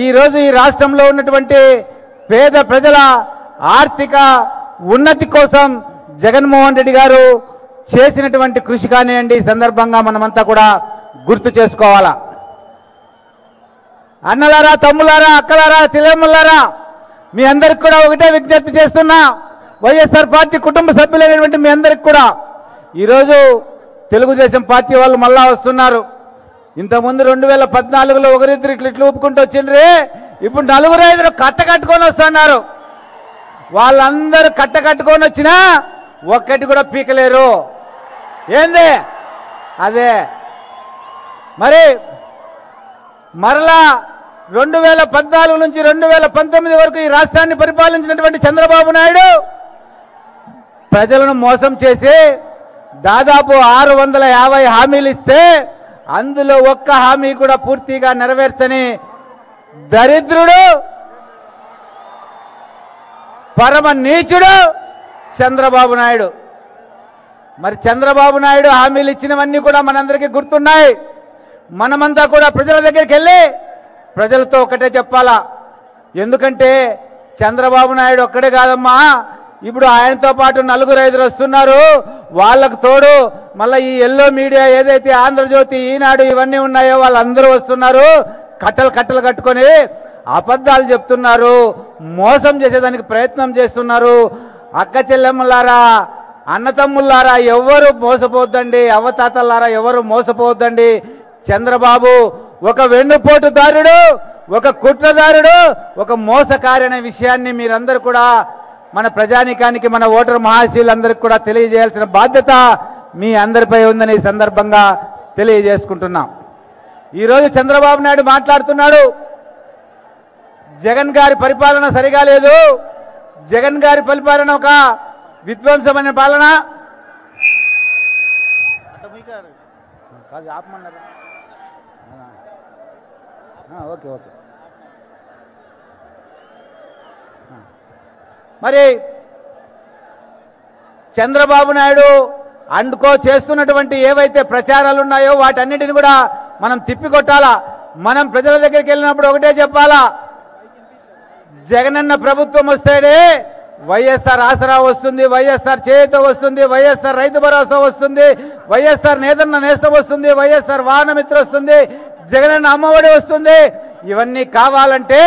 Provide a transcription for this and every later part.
ఈరోజు ఈ రాష్ట్రంలో ఉన్నటువంటి పేద ప్రజల ఆర్థిక ఉన్నతి కోసం జగన్మోహన్ రెడ్డి గారు చేసినటువంటి కృషి కానివ్వండి ఈ సందర్భంగా మనమంతా కూడా గుర్తు చేసుకోవాలా. అన్నలారా, తమ్ములారా, అక్కలారా, చెల్లెమ్మలారా, మీ అందరికి కూడా ఒకటే విజ్ఞప్తి చేస్తున్నా. వైఎస్ఆర్ పార్టీ కుటుంబ సభ్యులైనటువంటి మీ అందరికి కూడా ఈరోజు తెలుగుదేశం పార్టీ వాళ్ళు మళ్ళా వస్తున్నారు. ఇంతకుముందు 2014లో ఒకరిద్దరు ఇట్లు ఊపుకుంటూ వచ్చిండ్రే, ఇప్పుడు 4-5 కట్టకట్టుకొని వస్తున్నారు. వాళ్ళందరూ కట్టకట్టుకొని వచ్చినా ఒక్కటి కూడా పీకలేరు. ఏంది అదే మరి మరలా 2014 నుంచి 2019 వరకు ఈ రాష్ట్రాన్ని పరిపాలించినటువంటి చంద్రబాబు నాయుడు ప్రజలను మోసం చేసి దాదాపు 650 హామీలు ఇస్తే అందులో ఒక్క హామీ కూడా పూర్తిగా నెరవేర్చని దరిద్రుడు, పరమ నీచుడు చంద్రబాబు నాయుడు. మరి చంద్రబాబు నాయుడు హామీలు ఇచ్చినవన్నీ కూడా మనందరికీ గుర్తున్నాయి. మనమంతా కూడా ప్రజల దగ్గరికి వెళ్ళి ప్రజలతో ఒకటే చెప్పాలా. ఎందుకంటే చంద్రబాబు నాయుడు ఒక్కడే కాదమ్మా, ఇప్పుడు ఆయనతో పాటు 4-5 వస్తున్నారు. వాళ్ళకు తోడు మళ్ళీ ఈ ఎల్లో మీడియా ఏదైతే ఆంధ్రజ్యోతి, ఈనాడు ఇవన్నీ ఉన్నాయో వాళ్ళందరూ వస్తున్నారు. కట్టలు కట్టుకొని అబద్ధాలు చెప్తున్నారు, మోసం చేసేదానికి ప్రయత్నం చేస్తున్నారు. అక్క చెల్లెమ్మలారా, అన్నతమ్ములారా, ఎవరు మోసపోద్దండి. అవ్వతాతలారా, ఎవరు మోసపోద్దండి. చంద్రబాబు ఒక వెన్నుపోటుదారుడు, ఒక కుట్రదారుడు, ఒక మోసకారి అనే విషయాన్ని మీరందరూ కూడా మన ప్రజానీకానికి, మన ఓటర్ మహాశీలందరికీ కూడా తెలియజేయాల్సిన బాధ్యత మీ అందరిపై ఉందని ఈ సందర్భంగా తెలియజేసుకుంటున్నాం. ఈరోజు చంద్రబాబు నాయుడు మాట్లాడుతున్నాడు, జగన్ గారి పరిపాలన సరిగా లేదు, జగన్ గారి పరిపాలన ఒక విధ్వంసమైన పాలన. Okay okay. మరి చంద్రబాబు నాయుడు అండుకో చేస్తున్నటువంటి ఏవైతే ప్రచారాలు ఉన్నాయో వాటన్నిటిని కూడా మనం తిప్పికొట్టాలా. మనం ప్రజల దగ్గరికి వెళ్ళినప్పుడు ఒకటే చెప్పాలా, జగనన్న ప్రభుత్వం వస్తేనే వైఎస్ఆర్ ఆసరా వస్తుంది, వైఎస్ఆర్ చేయూత వస్తుంది, వైఎస్ఆర్ రైతు భరోసా వస్తుంది, వైఎస్ఆర్ నేతన్న నేస్తం వస్తుంది, వైఎస్ఆర్ వాహనమిత్ర వస్తుంది, జగనన్న అమ్మఒడి వస్తుంది. ఇవన్నీ కావాలంటే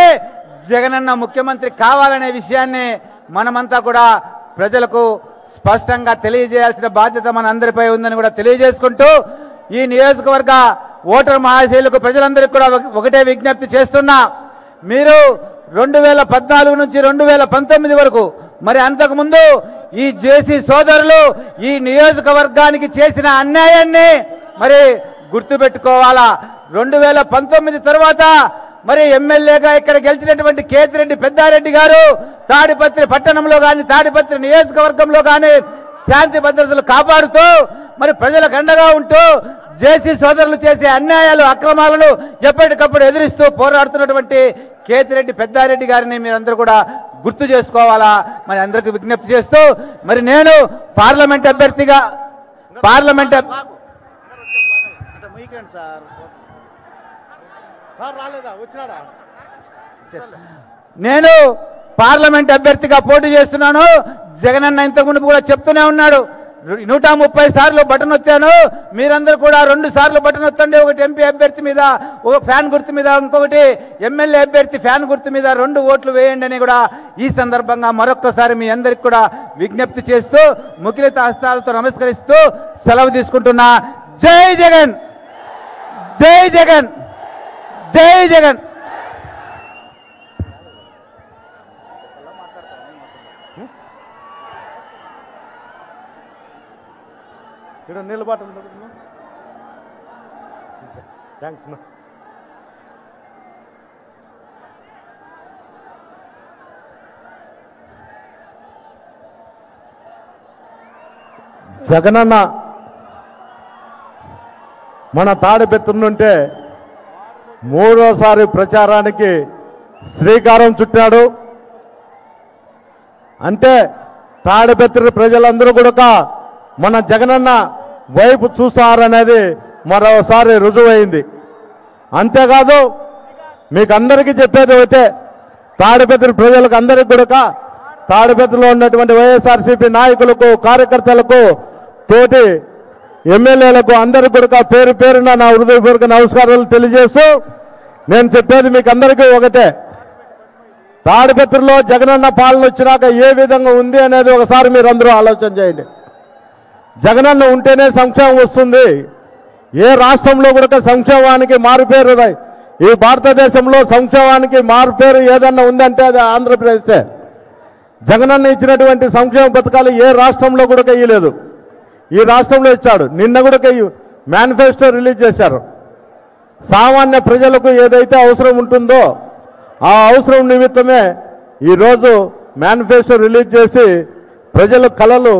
జగనన్న ముఖ్యమంత్రి కావాలనే విషయాన్ని మనమంతా కూడా ప్రజలకు స్పష్టంగా తెలియజేయాల్సిన బాధ్యత మన అందరిపై ఉందని కూడా తెలియజేసుకుంటూ, ఈ నియోజకవర్గ ఓటర్ మహాశైలకు ప్రజలందరికీ కూడా ఒకటే విజ్ఞప్తి చేస్తున్నా. మీరు 2014 నుంచి 2019 వరకు, మరి అంతకుముందు ఈ జేసీ సోదరులు ఈ నియోజకవర్గానికి చేసిన అన్యాయాన్ని మరి గుర్తుపెట్టుకోవాలా. 2019 తర్వాత మరి ఎమ్మెల్యేగా ఇక్కడ గెలిచినటువంటి కేతిరెడ్డి పెద్దారెడ్డి గారు తాడిపత్రి పట్టణంలో కానీ, తాడిపత్రి నియోజకవర్గంలో కానీ శాంతి భద్రతలు కాపాడుతూ మరి ప్రజలకు అండగా ఉంటూ జేసీ సోదరులు చేసే అన్యాయాలు, అక్రమాలను ఎప్పటికప్పుడు ఎదిరిస్తూ పోరాడుతున్నటువంటి కేతిరెడ్డి పెద్దారెడ్డి గారిని మీరందరూ కూడా గుర్తు చేసుకోవాలా. మరి అందరికీ విజ్ఞప్తి చేస్తూ, మరి నేను పార్లమెంట్ అభ్యర్థిగా నేను పార్లమెంట్ అభ్యర్థిగా పోటీ చేస్తున్నాను. జగనన్న ఇంతకుముందు కూడా చెప్తూనే ఉన్నాడు, 130 సార్లు బటన్ నొత్తాను, మీరందరూ కూడా 2 సార్లు బటన్ నొత్తండి. ఒకటి ఎంపీ అభ్యర్థి మీద, ఒక ఫ్యాన్ గుర్తు మీద, ఇంకొకటి ఎమ్మెల్యే అభ్యర్థి ఫ్యాన్ గుర్తు మీద 2 ఓట్లు వేయండి అని కూడా ఈ సందర్భంగా మరొక్కసారి మీ అందరికి కూడా విజ్ఞప్తి చేస్తూ, ముఖిలిత హస్తాలతో నమస్కరిస్తూ సెలవు తీసుకుంటున్నా. జై జగన్, జై జగన్, జై జగన్. ఇక్కడ నిలబడటం థ్యాంక్స్. జగనన్న మన తాడిపత్రి నుంటే 3వసారి ప్రచారానికి శ్రీకారం చుట్టాడు. అంటే తాడిపత్రి ప్రజలందరూ కూడా మన జగనన్న వైపు చూస్తారనేది మరోసారి రుజువైంది. అంతేకాదు మీకు అందరికీ చెప్పేది ఒకటే, తాడిపత్రి ప్రజలకు అందరికీ కూడా తాడిపత్రిలో ఉన్నటువంటి వైఎస్ఆర్సీపీ నాయకులకు, కార్యకర్తలకు, తోటి ఎమ్మెల్యేలకు అందరికీ కూడా పేరు పేరున నా హృదయపూర్వక నమస్కారాలు తెలియజేస్తూ నేను చెప్పేది మీకు అందరికీ ఒకటే, తాడిపత్రిలో జగనన్న పాలన వచ్చినాక ఏ విధంగా ఉంది అనేది ఒకసారి మీరు అందరూ ఆలోచన చేయండి. జగనన్న ఉంటేనే సంక్షేమం వస్తుంది. ఏ రాష్ట్రంలో కూడా సంక్షేమానికి మారుపేరు ఈ భారతదేశంలో సంక్షేమానికి మారుపేరు ఏదన్నా ఉందంటే అది ఆంధ్రప్రదేశే. జగనన్న ఇచ్చినటువంటి సంక్షేమ పథకాలు ఏ రాష్ట్రంలో కూడా ఇవ్వలేదు, ఈ రాష్ట్రంలో ఇచ్చాడు. నిన్న కూడా మేనిఫెస్టో రిలీజ్ చేశారు. సామాన్య ప్రజలకు ఏదైతే అవసరం ఉంటుందో ఆ అవసరం నిమిత్తమే ఈరోజు మేనిఫెస్టో రిలీజ్ చేసి ప్రజల కలలు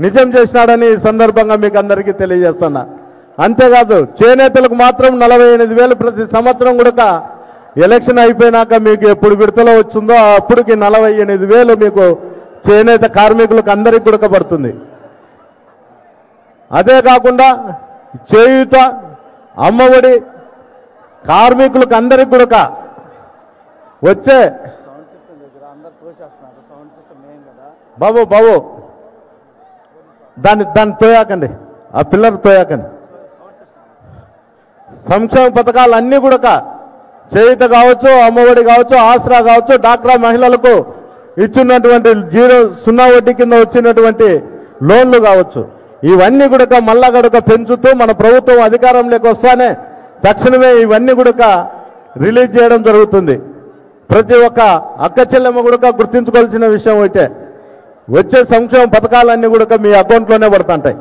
నిజం చేసినాడని ఈ సందర్భంగా మీకు అందరికీ తెలియజేస్తున్నా. అంతేకాదు చేనేతలకు మాత్రం 48,000 ప్రతి సంవత్సరం కూడా ఎలక్షన్ అయిపోయినాక మీకు ఎప్పుడు విడతలో వచ్చిందో అప్పటికి 48,000 మీకు చేనేత కార్మికులకు అందరికీ కూడా పడుతుంది. అదే కాకుండా చేయూత, అమ్మఒడి కార్మికులకు అందరికీ కూడా వచ్చే బాబు దాన్ని తోయాకండి, ఆ పిల్లర్ తోయాకండి. సంక్షేమ పథకాలు అన్నీ కూడా చేయూత కావచ్చు, అమ్మఒడి కావచ్చు, ఆసరా కావచ్చు, డాక్రా మహిళలకు ఇచ్చినటువంటి 0 వడ్డీ కింద వచ్చినటువంటి లోన్లు కావచ్చు, ఇవన్నీ కూడా మళ్ళా గడుక పెంచుతూ మన ప్రభుత్వం అధికారంలోకి వస్తానే తక్షణమే ఇవన్నీ కూడా రిలీజ్ చేయడం జరుగుతుంది. ప్రతి ఒక్క అక్క చెల్లెమ్మ కూడా గుర్తించుకోవాల్సిన విషయం అయితే వచ్చే సంక్షేమ పథకాలన్నీ కూడా మీ అకౌంట్లోనే పడుతుంటాయి.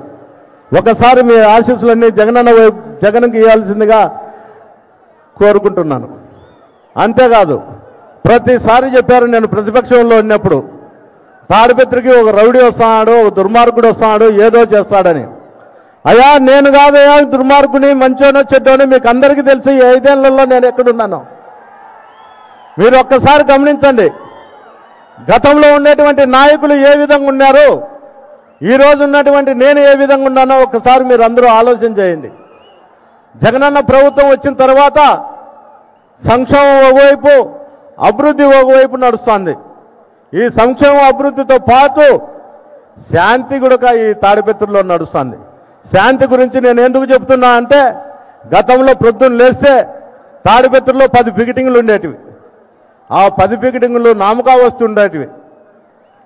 ఒకసారి మీ ఆశీస్సులన్నీ జగన్కి ఇవ్వాల్సిందిగా కోరుకుంటున్నాను. అంతేకాదు ప్రతిసారి చెప్పారు, నేను ప్రతిపక్షంలో ఉన్నప్పుడు తాడిపత్రికి ఒక రౌడీ వస్తున్నాడు, ఒక దుర్మార్గుడు వస్తున్నాడు, ఏదో చేస్తాడని. అయ్యా నేను కాదయ్యా దుర్మార్గుని, మంచోనో చెడ్డోనో మీకు అందరికీ తెలుసు. ఈ 5 ఏళ్లలో నేను ఎక్కడున్నాను మీరు ఒక్కసారి గమనించండి. గతంలో ఉండేటువంటి నాయకులు ఏ విధంగా ఉన్నారు, ఈ రోజు ఉన్నటువంటి నేను ఏ విధంగా ఉన్నానో ఒక్కసారి మీరు అందరూ ఆలోచన చేయండి. జగనన్న ప్రభుత్వం వచ్చిన తర్వాత సంక్షేమం ఒకవైపు, అభివృద్ధి ఒకవైపు నడుస్తుంది. ఈ సంక్షేమ అభివృద్ధితో పాటు శాంతి కూడా ఈ తాడిపత్రిలో నడుస్తుంది. శాంతి గురించి నేను ఎందుకు చెప్తున్నా అంటే, గతంలో ప్రొద్దున లేస్తే తాడిపత్రిలో 10 పికెటింగ్లు ఉండేటివి. ఆ 10 పికెటింగ్లు నామకా వస్తుండేటివి.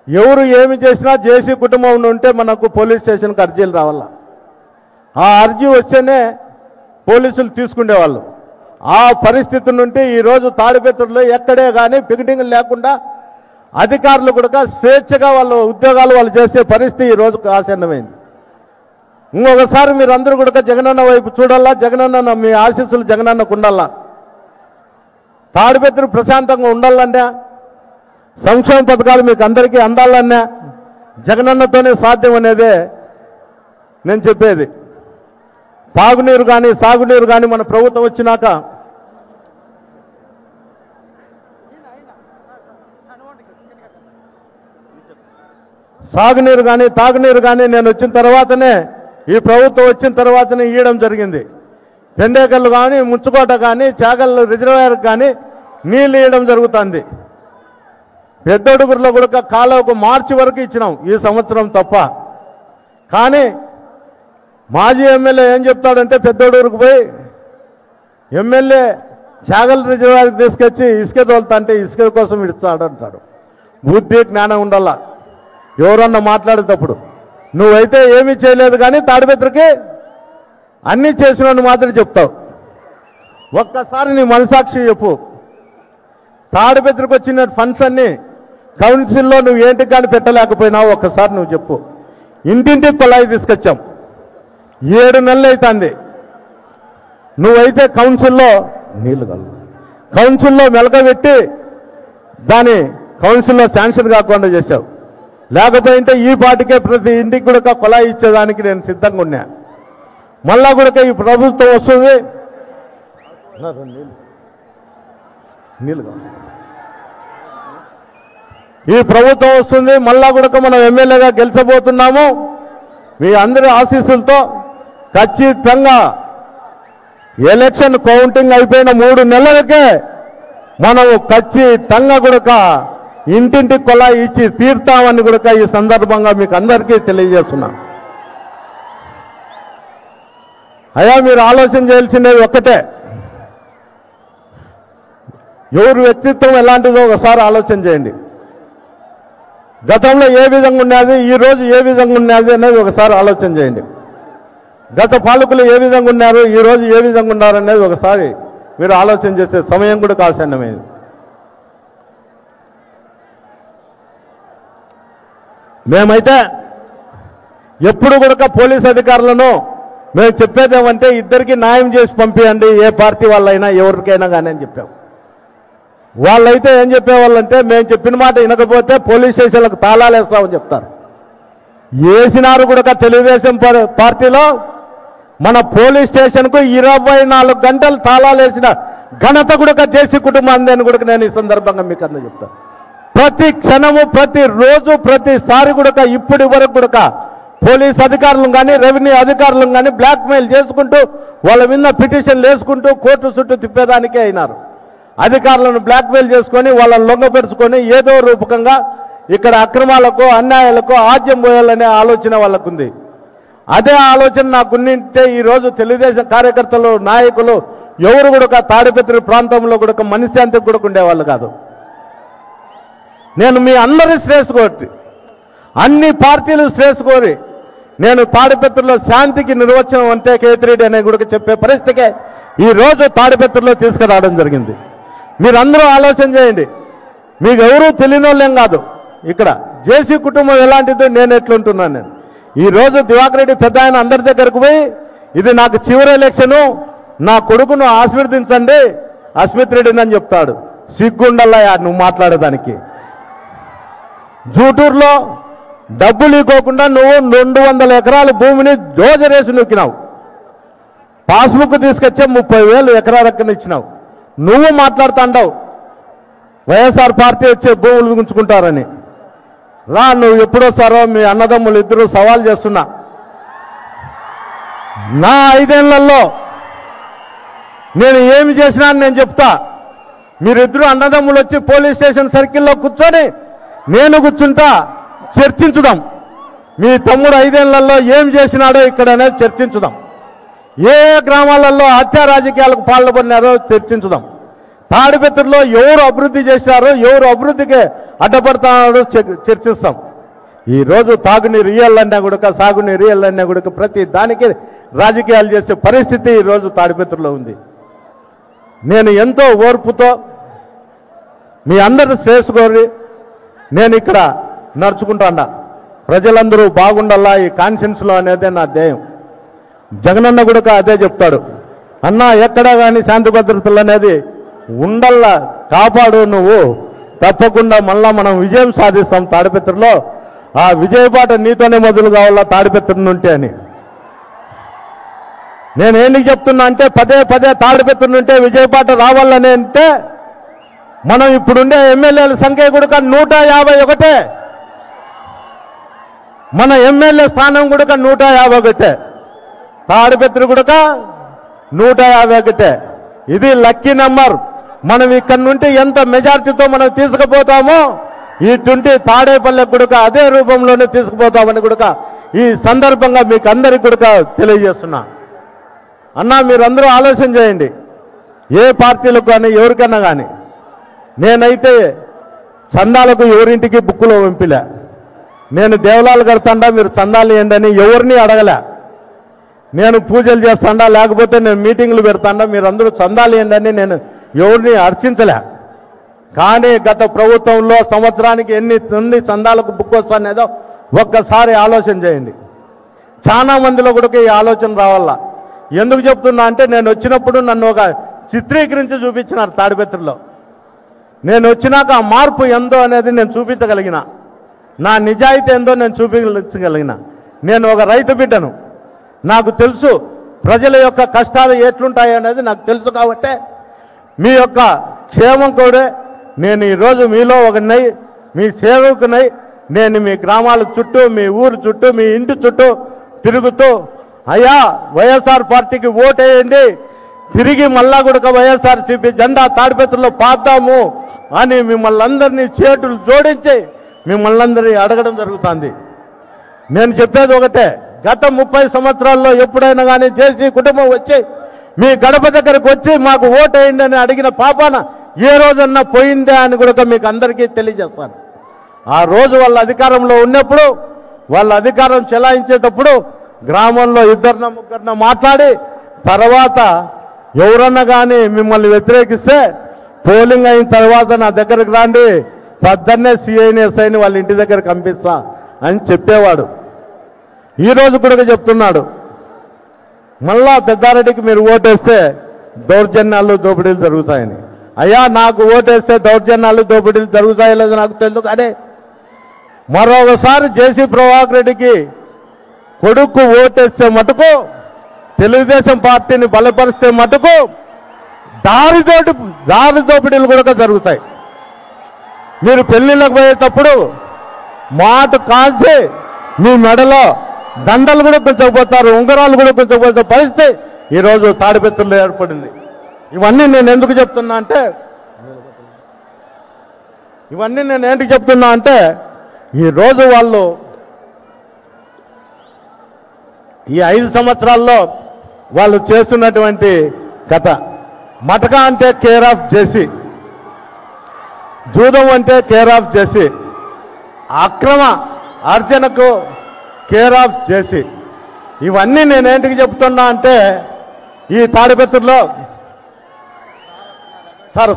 ఎవరు ఏమి చేసినా జేసీ కుటుంబం ఉంటే మనకు పోలీస్ స్టేషన్కి అర్జీలు రావాల. ఆ అర్జీ వస్తేనే పోలీసులు తీసుకునేవాళ్ళు. ఆ పరిస్థితి నుండి ఈరోజు తాడిపత్రిలో ఎక్కడే కానీ పికెటింగ్లు లేకుండా అధికారులు కూడా స్వేచ్ఛగా వాళ్ళ ఉద్యోగాలు వాళ్ళు చేసే పరిస్థితి ఈరోజు ఆసన్నమైంది. ఇంకొకసారి మీరందరూ కూడా జగనన్న వైపు చూడాలా, జగనన్న మీ ఆశీస్సులు జగనన్నకు ఉండాలా. తాడిపత్రి ప్రశాంతంగా ఉండాలన్నా, సంక్షేమ పథకాలు మీకు అందరికీ అందాలన్నా జగనన్నతోనే సాధ్యం అనేదే నేను చెప్పేది. తాగునీరు కానీ సాగునీరు కానీ మన ప్రభుత్వం వచ్చినాక సాగునీరు కానీ తాగునీరు కానీ నేను వచ్చిన తర్వాతనే, ఈ ప్రభుత్వం వచ్చిన తర్వాతనే ఇవ్వడం జరిగింది. పెండేకల్లు కానీ, ముచ్చుకోట కానీ, చాగల్ రిజర్వాయర్ కానీ నీళ్ళు ఇవ్వడం జరుగుతుంది. పెద్దడుగురులో కూడా కాలువకు మార్చి వరకు ఇచ్చినాం ఈ సంవత్సరం తప్ప. కానీ మాజీ ఎమ్మెల్యే ఏం చెప్తాడంటే, పెద్దడుగురికి పోయి ఎమ్మెల్యే చాగల్ రిజర్వాయర్కి తీసుకొచ్చి ఇసుక తోలుతా అంటే ఇసుక కోసం ఇస్తాడంటాడు. బుద్ధి జ్ఞానం ఉండాలా ఎవరన్నా మాట్లాడేటప్పుడు. నువ్వైతే ఏమీ చేయలేదు కానీ తాడిపత్రికి అన్నీ చేసినట్టు మాత్రం చెప్తావు. ఒక్కసారి నీ మనసాక్షి చెప్పు. తాడిపత్రికి వచ్చిన ఫండ్స్ అన్నీ కౌన్సిల్లో నువ్వు ఏంటికి కానీ పెట్టలేకపోయినావు. ఒక్కసారి నువ్వు చెప్పు. ఇంటింటికి కొలాయి తీసుకొచ్చాం, 7 నెలలు అవుతుంది. నువ్వైతే కౌన్సిల్లో నీళ్లు కలు కౌన్సిల్లో మెలకబెట్టి దాన్ని కౌన్సిల్లో శాంక్షన్ కాకుండా చేశావు. లేకపోయింటే ఈ పాటికే ప్రతి ఇంటికి కూడా కొలాయి ఇచ్చేదానికి నేను సిద్ధంగా ఉన్నా. మళ్ళా కూడా ఈ ప్రభుత్వం వస్తుంది, ఈ ప్రభుత్వం వస్తుంది, మళ్ళా కూడా మనం ఎమ్మెల్యేగా గెలిచబోతున్నాము. మీ అందరి ఆశీస్సులతో ఖచ్చితంగా ఎలక్షన్ కౌంటింగ్ అయిపోయిన 3 నెలలకే మనము ఖచ్చితంగా కూడా ఇంటింటి కొలాయి ఇచ్చి తీర్తామని కూడా ఈ సందర్భంగా మీకు అందరికీ తెలియజేస్తున్నాం. అయ్యా మీరు ఆలోచన చేయాల్సినది ఒక్కటే, ఎవరి వ్యక్తిత్వం ఎలాంటిదో ఒకసారి ఆలోచన చేయండి. గతంలో ఏ విధంగా ఉన్నది, ఈ రోజు ఏ విధంగా ఉన్నది అనేది ఒకసారి ఆలోచన చేయండి. గత పాలకులు ఏ విధంగా ఉన్నారు, ఈ రోజు ఏ విధంగా ఉన్నారు అనేది ఒకసారి మీరు ఆలోచన చేసే సమయం కూడా ఆసన్నమైంది. మేమైతే ఎప్పుడు కూడా పోలీస్ అధికారులను మేము చెప్పేదేమంటే ఇద్దరికి న్యాయం చేసి పంపించండి, ఏ పార్టీ వాళ్ళైనా ఎవరికైనా కానీ అని చెప్పాం. వాళ్ళైతే ఏం చెప్పేవాళ్ళంటే మేము చెప్పిన మాట వినకపోతే పోలీస్ స్టేషన్లకు తాళాలు వేస్తామని చెప్తారు. వేసినారు కూడా తెలుగుదేశం పార్టీలో మన పోలీస్ స్టేషన్కు 24 గంటలు తాళాలు వేసిన ఘనత కూడా జేసీ కుటుంబాన్ని అని కూడా నేను ఈ సందర్భంగా మీకు అందరూ చెప్తాను. ప్రతి క్షణము, ప్రతిరోజు, ప్రతిసారి కూడా ఇప్పటి వరకు కూడా పోలీస్ అధికారులను కానీ రెవెన్యూ అధికారులను కానీ బ్లాక్మెయిల్ చేసుకుంటూ వాళ్ళ మీద పిటిషన్లు వేసుకుంటూ కోర్టు చుట్టూ తిప్పేదానికే అయినారు. అధికారులను బ్లాక్మెయిల్ చేసుకొని వాళ్ళని లొంగపెరుచుకొని ఏదో రూపకంగా ఇక్కడ అక్రమాలకు అన్యాయాలకు ఆజ్యం పోయాలనే ఆలోచన వాళ్ళకుంది. అదే ఆలోచన నాకున్నింటే ఈరోజు తెలుగుదేశం కార్యకర్తలు, నాయకులు ఎవరు కూడా తాడిపత్రి ప్రాంతంలో కూడా మనశ్శాంతికి కూడా ఉండేవాళ్ళు కాదు. నేను మీ అందరి శ్రేయస్సు కోరి, అన్ని పార్టీలు శ్రేయస్సు కోరి నేను తాడిపత్రిలో శాంతికి నిర్వచనం అంటే కేతిరెడ్డి అనే కూడా చెప్పే పరిస్థితికే ఈరోజు తాడిపత్రిలో తీసుకురావడం జరిగింది. మీరందరూ ఆలోచన చేయండి. మీకు ఎవరూ తెలియని వాళ్ళేం కాదు. ఇక్కడ జేసీ కుటుంబం ఎలాంటిదో నేను ఎట్లుంటున్నాను. నేను ఈరోజు దివాకర్ రెడ్డి పెద్ద ఆయన అందరి దగ్గరకు పోయి ఇది నాకు చివరి ఎలక్షను, నా కొడుకును ఆశీర్వదించండి అస్మిత్ రెడ్డిని అని చెప్తాడు. సిగ్గుండల్లా నువ్వు మాట్లాడేదానికి. జూటూరులో డబ్బులు ఇవ్వకుండా నువ్వు 200 ఎకరాల భూమిని దోజరేసి నొక్కినావు. పాస్బుక్ తీసుకొచ్చే 30,000 ఎకరాలకి ఇచ్చినావు. నువ్వు మాట్లాడుతాండావు వైఎస్ఆర్ పార్టీ వచ్చే భూములు గుంచుకుంటారని. రా, నువ్వు ఎప్పుడొస్తారో మీ అన్నదమ్ములు ఇద్దరు సవాల్ చేస్తున్నా. నా 5 ఏళ్లలో నేను ఏమి చేసినా అని నేను చెప్తా. మీరిద్దరు అన్నదమ్ములు వచ్చి పోలీస్ స్టేషన్ సర్కిల్లో కూర్చొని నేను కూర్చుంటా, చర్చించుదాం. మీ తమ్ముడు 5 ఏళ్లలో ఏం చేసినాడో ఇక్కడ అనేది చర్చించుదాం. ఏ గ్రామాలలో హత్యా రాజకీయాలకు పాల్పడినారో చర్చించుదాం. తాడిపత్రిలో ఎవరు అభివృద్ధి చేశారో, ఎవరు అభివృద్ధికి అడ్డపడుతున్నారో చర్చిస్తాం. ఈరోజు తాగునీరు ఇయ్యాలన్నా కూడా, సాగునీరు ఇయ్యాలన్నా కూడా ప్రతి దానికి రాజకీయాలు చేసే పరిస్థితి ఈరోజు తాడిపత్రిలో ఉంది. నేను ఎంతో ఓర్పుతో మీ అందరూ శ్రేయస్సు నేను ఇక్కడ నడుచుకుంటాడా. ప్రజలందరూ బాగుండాలా ఈ కాన్షియన్స్లో అనేదే నా ధ్యేయం. జగనన్న కూడా అదే చెప్తాడు. అన్నా ఎక్కడా కానీ శాంతి భద్రతలు అనేది ఉండల్లా, కాపాడు నువ్వు, తప్పకుండా మళ్ళా మనం విజయం సాధిస్తాం తాడిపత్రిలో. ఆ విజయపాట నీతోనే మొదలు కావాలా తాడిపత్రి నుంటే అని. నేనేంటి చెప్తున్నా అంటే పదే తాడిపత్రి నుంటే విజయపాట రావాలని అంటే మనం ఇప్పుడుండే ఎమ్మెల్యేల సంఖ్య కూడా 151. మన ఎమ్మెల్యే స్థానం కూడా 151. తాడిపత్రి కూడా 151. ఇది లక్కీ నెంబర్. మనం ఇక్కడ నుండి ఎంత మెజార్టీతో మనం తీసుకుపోతామో ఇటుంటి తాడేపల్లె కూడా అదే రూపంలోనే తీసుకుపోతామని కూడా ఈ సందర్భంగా మీకు అందరికీ కూడా తెలియజేస్తున్నా. అన్నా మీరందరూ ఆలోచన చేయండి. ఏ పార్టీలకు కానీ ఎవరికన్నా కానీ నేనైతే చందాలకు ఎవరింటికి బుక్కులో పంపిలే. నేను దేవలాలు కడతాండా మీరు చందాలు ఇవ్వండి అని ఎవరిని అడగలే. నేను పూజలు చేస్తాండా లేకపోతే నేను మీటింగ్లు పెడతాండా మీరందరూ చందాలు ఇవ్వండి అని నేను ఎవరిని అర్చించలే. కానీ గత ప్రభుత్వంలో సంవత్సరానికి ఎన్ని చందాలకు బుక్ వస్తానేదో ఒక్కసారి ఆలోచన చేయండి. చాలా మందిలో కూడా ఈ ఆలోచన రావాలా. ఎందుకు చెప్తున్నా అంటే నేను వచ్చినప్పుడు నన్ను ఒక చిత్రీకరించి చూపించినారు తాడిపత్రిలో. నేను వచ్చినాక ఆ మార్పు ఎందో అనేది నేను చూపించగలిగిన, నా నిజాయితీ ఏందో నేను చూపించగలిగిన. నేను ఒక రైతు బిడ్డను, నాకు తెలుసు ప్రజల యొక్క కష్టాలు ఎట్లుంటాయి అనేది నాకు తెలుసు. కాబట్టి మీ యొక్క క్షేమం కూడా నేను ఈరోజు మీలో ఒకనై, మీ సేవకునై నేను మీ గ్రామాల చుట్టూ, మీ ఊరు చుట్టూ, మీ ఇంటి చుట్టూ తిరుగుతూ అయ్యా వైఎస్ఆర్ పార్టీకి ఓటేయండి, తిరిగి మళ్ళా కూడా వైఎస్ఆర్సీపీ జెండా తాడిపత్రిలో పాద్దాము అని మిమ్మల్ని అందరినీ చేతులు జోడించి మిమ్మల్ని అందరినీ అడగడం జరుగుతుంది. నేను చెప్పేది ఒకటే, గత 30 సంవత్సరాల్లో ఎప్పుడైనా కానీ జేసీ కుటుంబం వచ్చి మీ గడప దగ్గరకు వచ్చి మాకు ఓటేయండి అని అడిగిన పాపాన ఏ రోజన్నా పోయిందే అని కూడా మీకు అందరికీ తెలియజేస్తాను. ఆ రోజు వాళ్ళ అధికారంలో ఉన్నప్పుడు, వాళ్ళ అధికారం చెలాయించేటప్పుడు గ్రామంలో 2-3 మాట్లాడి తర్వాత ఎవరన్నా కానీ మిమ్మల్ని వ్యతిరేకిస్తే పోలింగ్ అయిన తర్వాత నా దగ్గరకు రాండి, పొద్దున్నే సిఐని ఎస్ఐని వాళ్ళ ఇంటి దగ్గరకు పంపిస్తా అని చెప్పేవాడు. ఈరోజు కూడా చెప్తున్నాడు, మళ్ళా పెద్దారెడ్డికి మీరు ఓటేస్తే దౌర్జన్యాలు దోపిడీలు జరుగుతాయని. అయ్యా, నాకు ఓటేస్తే దౌర్జన్యాలు దోపిడీలు జరుగుతాయో లేదో నాకు తెలియదు, కానీ మరొకసారి జేసీ ప్రభాకర్ రెడ్డికి కొడుకు ఓటేస్తే మటుకు, తెలుగుదేశం పార్టీని బలపరిస్తే మటుకు దారి దోపిడీలు కూడా జరుగుతాయి. మీరు పెళ్లిళ్ళకు పోయేటప్పుడు మాట కాల్చి మీ మెడలో దండలు కూడా కొంచెపోతారు, ఉంగరాలు కూడా కొంచెపోతే పరిస్థితి ఈరోజు తాడిపత్రుల్లో ఏర్పడింది. ఇవన్నీ నేను ఎందుకు చెప్తున్నా అంటే ఈరోజు వాళ్ళు ఈ 5 సంవత్సరాల్లో వాళ్ళు చేస్తున్నటువంటి కథ, మటక అంటే కేర్ ఆఫ్ జేసీ, జూదం అంటే కేర్ ఆఫ్ జేసీ, అక్రమ అర్జనకు కేర్ ఆఫ్ జేసీ. ఇవన్నీ నేనేంటికి చెప్తున్నా అంటే ఈ తాడిపత్రిలో సార్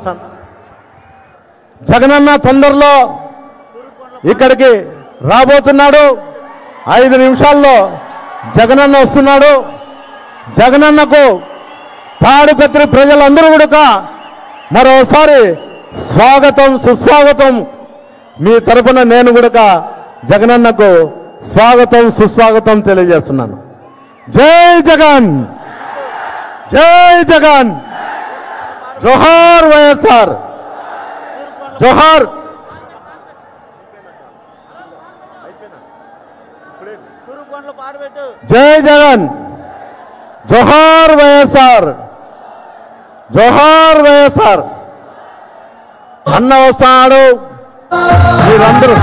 జగనన్న తొందరలో ఇక్కడికి రాబోతున్నాడు. 5 నిమిషాల్లో జగనన్న వస్తున్నాడు. జగనన్నకు తాడిపత్రి ప్రజలందరూ కూడా మరోసారి స్వాగతం సుస్వాగతం. మీ తరపున నేను కూడా జగనన్నకు స్వాగతం సుస్వాగతం తెలియజేస్తున్నాను. జై జగన్, జై జగన్, జోహార్ వైఎస్ఆర్, జోహార్. జై జగన్, జోహార్ వైఎస్ఆర్, జోహార్ వైఎస్ఆర్. అన్న వస్తాడు, మీరందరూ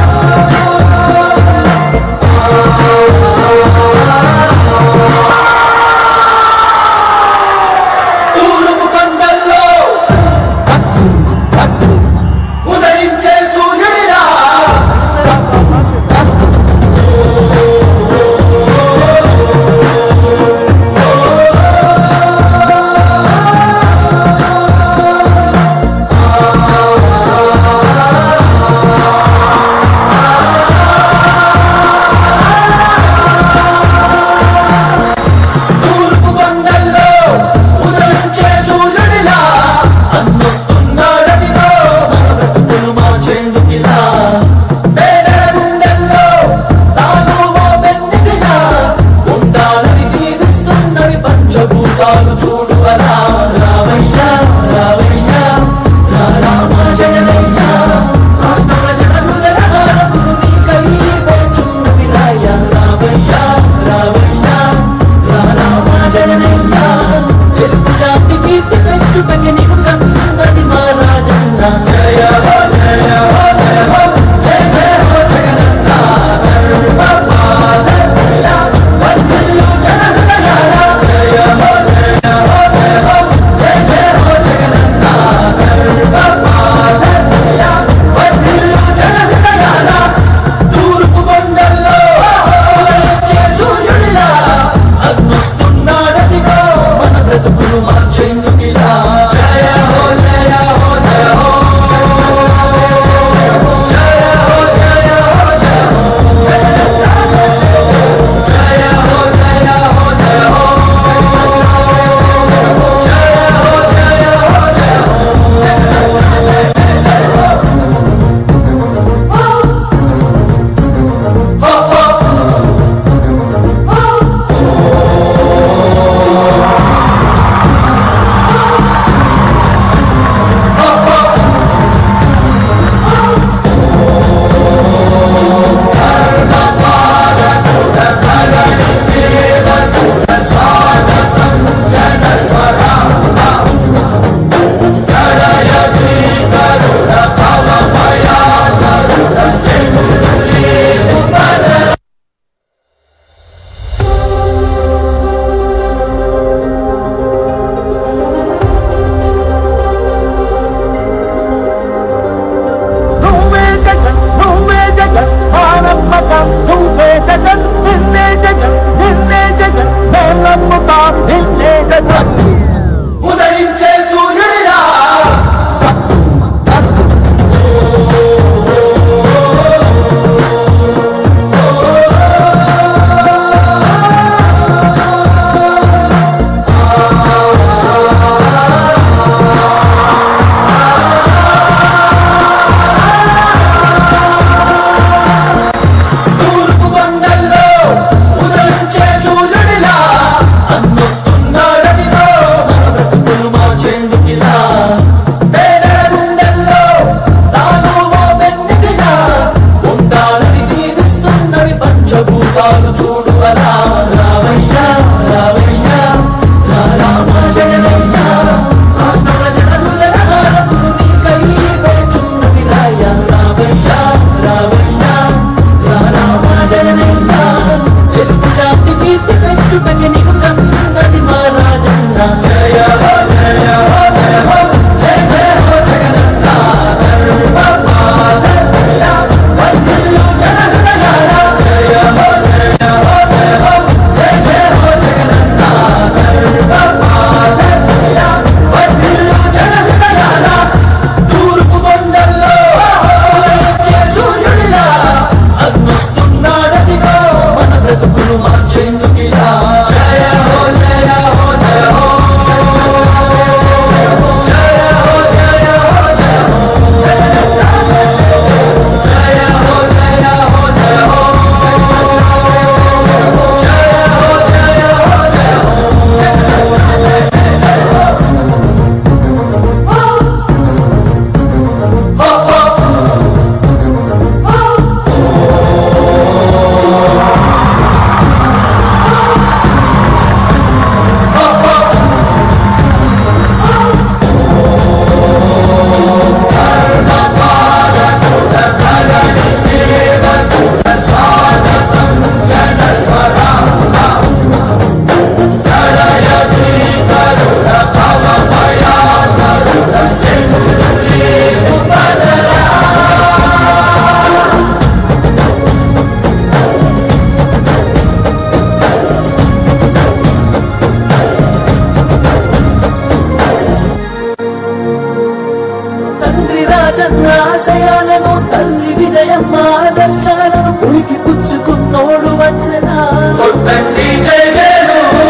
జగనన్న ఆశయాలను తల్లి విజయమ్మ ఆదర్శాలను ఉనికి పుచ్చుకున్నోడు వచ్చనా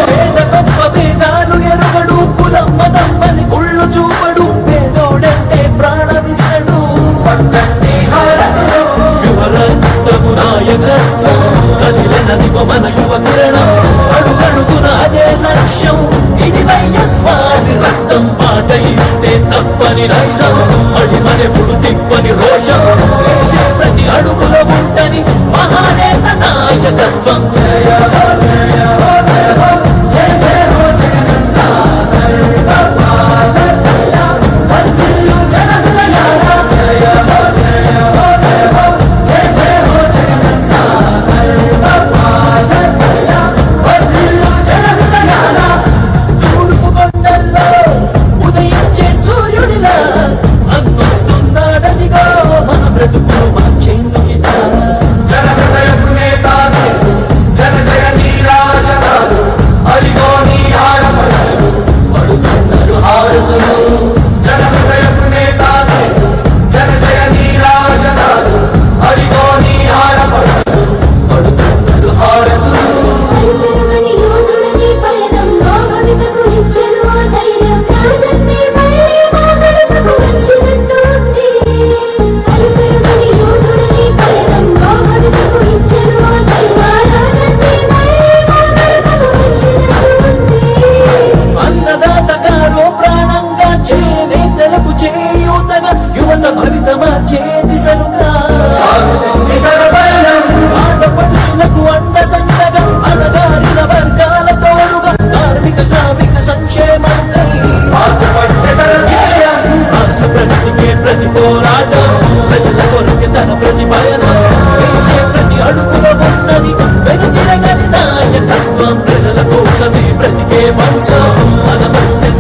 పేద గొప్ప భేదాలు ఎరుగడు కులమ్మ తమ్మని కుళ్ళు చూపడు పేదోడంటే ప్రాణమిస్తడు యువరక్తము నాయకత్వం కదిలినదిగో మన యువ కిరణం అడుగడుగున అదే లక్ష్యం ఇది వైఎస్వారి రక్తం పాట ఇస్తే తప్పని రక్షం అడిమనెప్పుడు తిప్పని రోషం వేసే ప్రతి అడుగులో ఉంటని మహానేత నాయకత్వం జయ హో జయ హో జయ హో జయ జయ హో జగనన్న వర్ధిల్లు జనహృదయాల జయ హో జయ హో జయ హో జయ జయ హో జగనన్న వర్ధిల్లు జనహృదయాల తూర్పు కొండల్లో ఉదయించే సూర్యుడిలా అన్నొస్తున్నాడదిగో మన బ్రతుకులు మార్చేందుకిలా జనహృదయపు నేత జన జయ నీరాజనాలు అరిగో నీ ఆడపడుచులు పడుతున్నారు హారతులు జనహృదయపు నేత జన జయ నీరాజనాలు అరిగో నీ ఆడపడుచులు పడుతున్నారు హారతులు అన్నదాతగారో ప్రాణంగా చేనేతలకు చేయూతగా యువత భవిత మార్చే దిశలుగా ఆడపడుచులకు అండదండగా అణగారిన వర్గాల తోడుగా కార్మిక శ్రామిక సంక్షేమంగా రాష్ట్ర ప్రగతికే ప్రతి పోరాటం ప్రజల కొరకు తన ప్రతి పయనం వేసే ప్రతి అడుగులో ఉన్నది వెనుతిరగని నాయకత్వం ప్రజల కోసమే బ్రతికే వంశం మన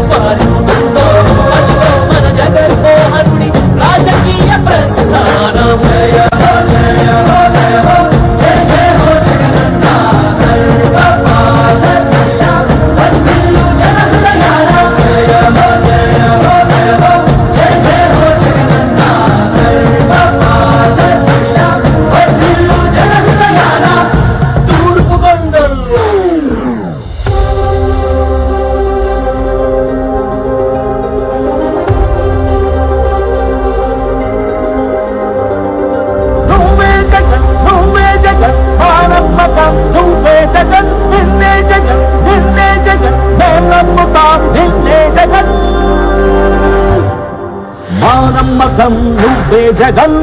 స్వారి కుటుంబం అదిగో మన జగన్మోహనుడి రాజకీయ ప్రస్థానం జయ హో జయ హో జయ హో జయ జయ హో జగనన్న వర్ధిల్లు జనహృదయాల జయ హో జయ హో జయ హో జయ జయ హో జగనన్న వర్ధిల్లు జనహృదయాల తూర్పు కొండల్లో నువ్వే జగన్ మానమ్మకం నువ్వే జగన్ నిన్నే జగన్ మేం నమ్ముతాం నిన్నే జగన్ మానమ్మకం నువ్వే జగన్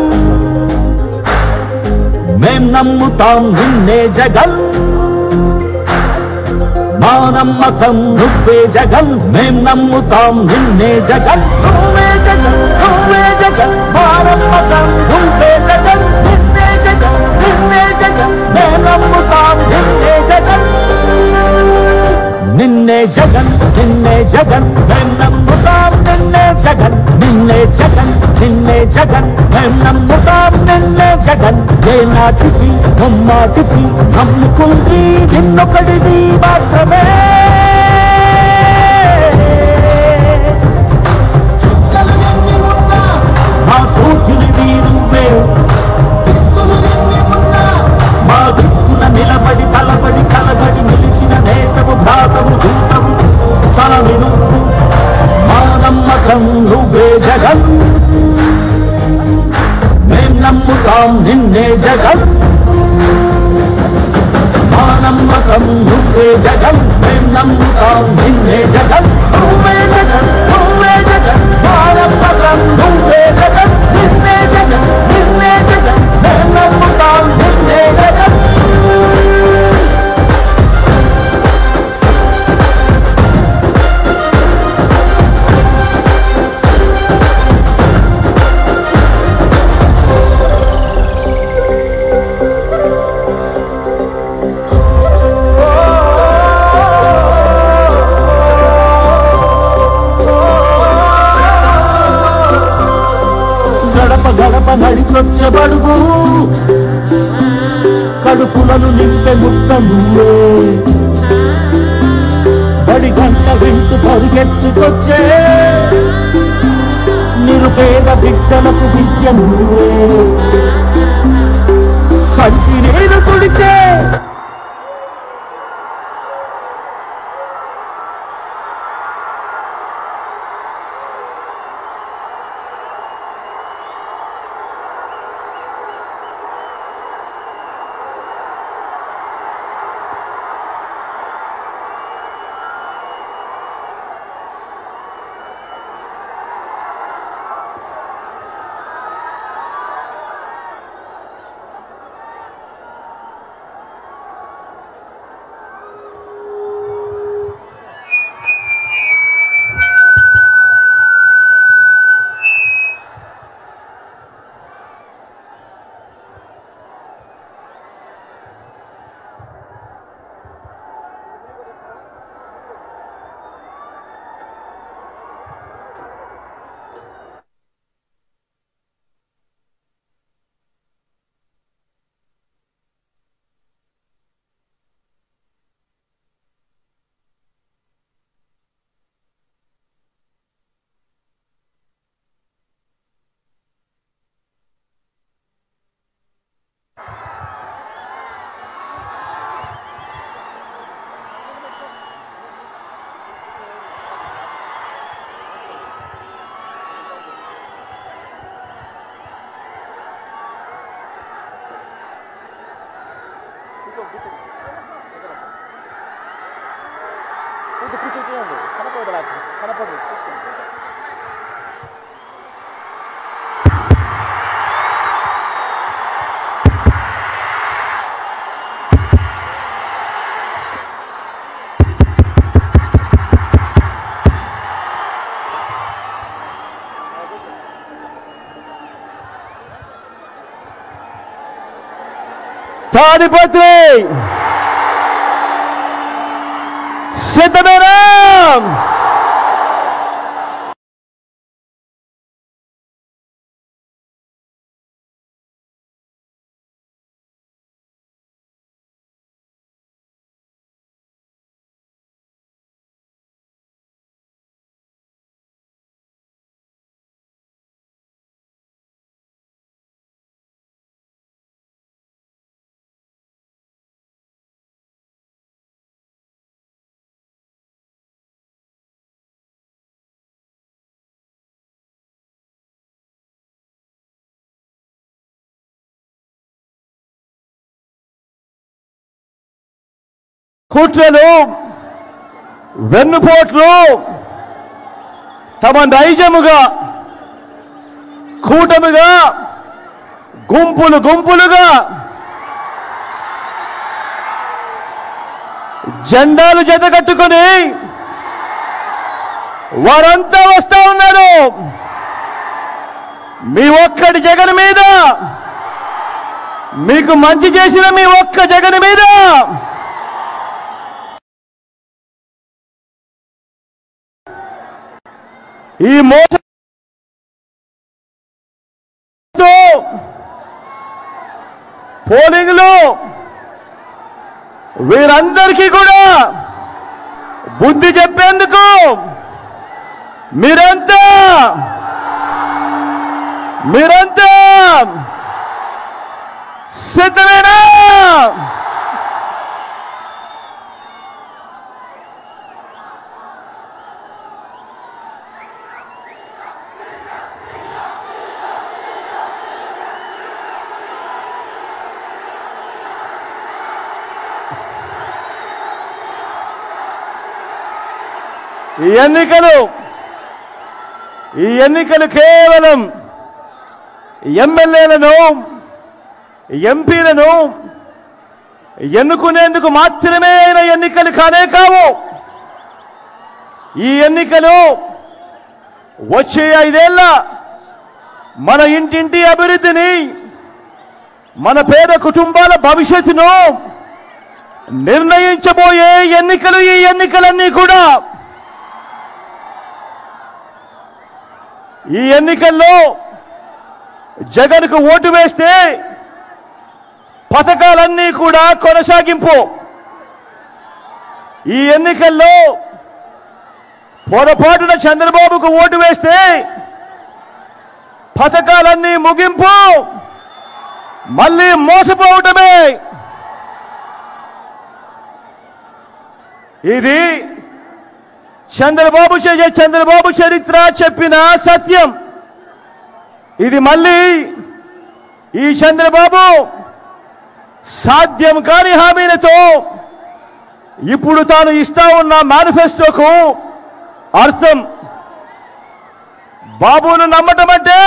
మేం నమ్ముతాం నిన్నే జగన్ మానమ్మకం నువ్వే జగన్ మేం నమ్ముతాం నిన్నే జగన్ నువ్వే జగన్ మానమ్మకం నువ్వే జగన్ నిన్నే జగన్ మేం నమ్ముతాం నిన్నే జగన్ నిన్నే జగన్ మేం నమ్ముతాం నిన్నే జగన్ మేం నమ్ముతాం నిన్నే జగన్ ఏ నాటికి ముమ్మాటికి నమ్ముకుంది నిన్నొకడిది మాత్రమే మా సూర్యునివి నువ్వే మా దిక్కున నిలబడి తలబడి కలబడి నిలిచిన నేతవు భ్రాతవు దూతవు సామి నువ్వు మా నమ్మకం నువ్వే జగన్ మేం నమ్ముతాం నిన్నే జగన్ మా నమ్మకం నువ్వే జగన్ మేం నమ్ముతాం నిన్నే జగన్ నువ్వే జగన్ మా నమ్మకం నువ్వే జగన్ నిన్నే జగన్ మేం నమ్ముతాం నిన్నే జగన్ నడిచొచ్చబడుగు కడుపులను నింపే ముక్క నువ్వే బడి గంట వింటూ పరిగెత్తుకొచ్చే నిరుపేద బిడ్డలకు విద్య నువ్వే కంటి నీరు తుడిచే తాడిపత్రి సిద్ధమేనా? కుట్రలు వెన్నుపోట్లు తమ నైజముగా కూటమిగా గుంపులు గుంపులుగా జెండాలు జతకట్టుకొని వారంతా వస్తా ఉన్నారు. మీ ఒక్కడి జగన్ మీద, మీకు మంచి చేసిన మీ ఒక్క జగన్ మీద ఈ మోసం పోలింగ్ లో వీరందరికీ కూడా బుద్ధి చెప్పేందుకు మీరంతా సిద్ధమేనా? ఈ ఎన్నికలు కేవలం ఎమ్మెల్యేలను ఎంపీలను ఎన్నుకునేందుకు మాత్రమే అయిన ఎన్నికలు కానే కావు. ఈ ఎన్నికలు వచ్చే 5 ఏళ్ల మన ఇంటింటి అభివృద్ధిని, మన పేద కుటుంబాల భవిష్యత్తును నిర్ణయించబోయే ఎన్నికలు. ఈ ఎన్నికలన్నీ కూడా ఈ ఎన్నికల్లో జగన్కు ఓటు వేస్తే పథకాలన్నీ కూడా కొనసాగింపు. ఈ ఎన్నికల్లో పొరపాటున చంద్రబాబుకు ఓటు వేస్తే పథకాలన్నీ ముగింపు, మళ్ళీ మోసపోవటమే. ఇది చంద్రబాబు చరిత్ర చెప్పిన సత్యం. ఇది మళ్ళీ ఈ చంద్రబాబు సాధ్యం కాని హామీలతో ఇప్పుడు తాను ఇస్తా ఉన్న మేనిఫెస్టోకు అర్థం. బాబును నమ్మటం అంటే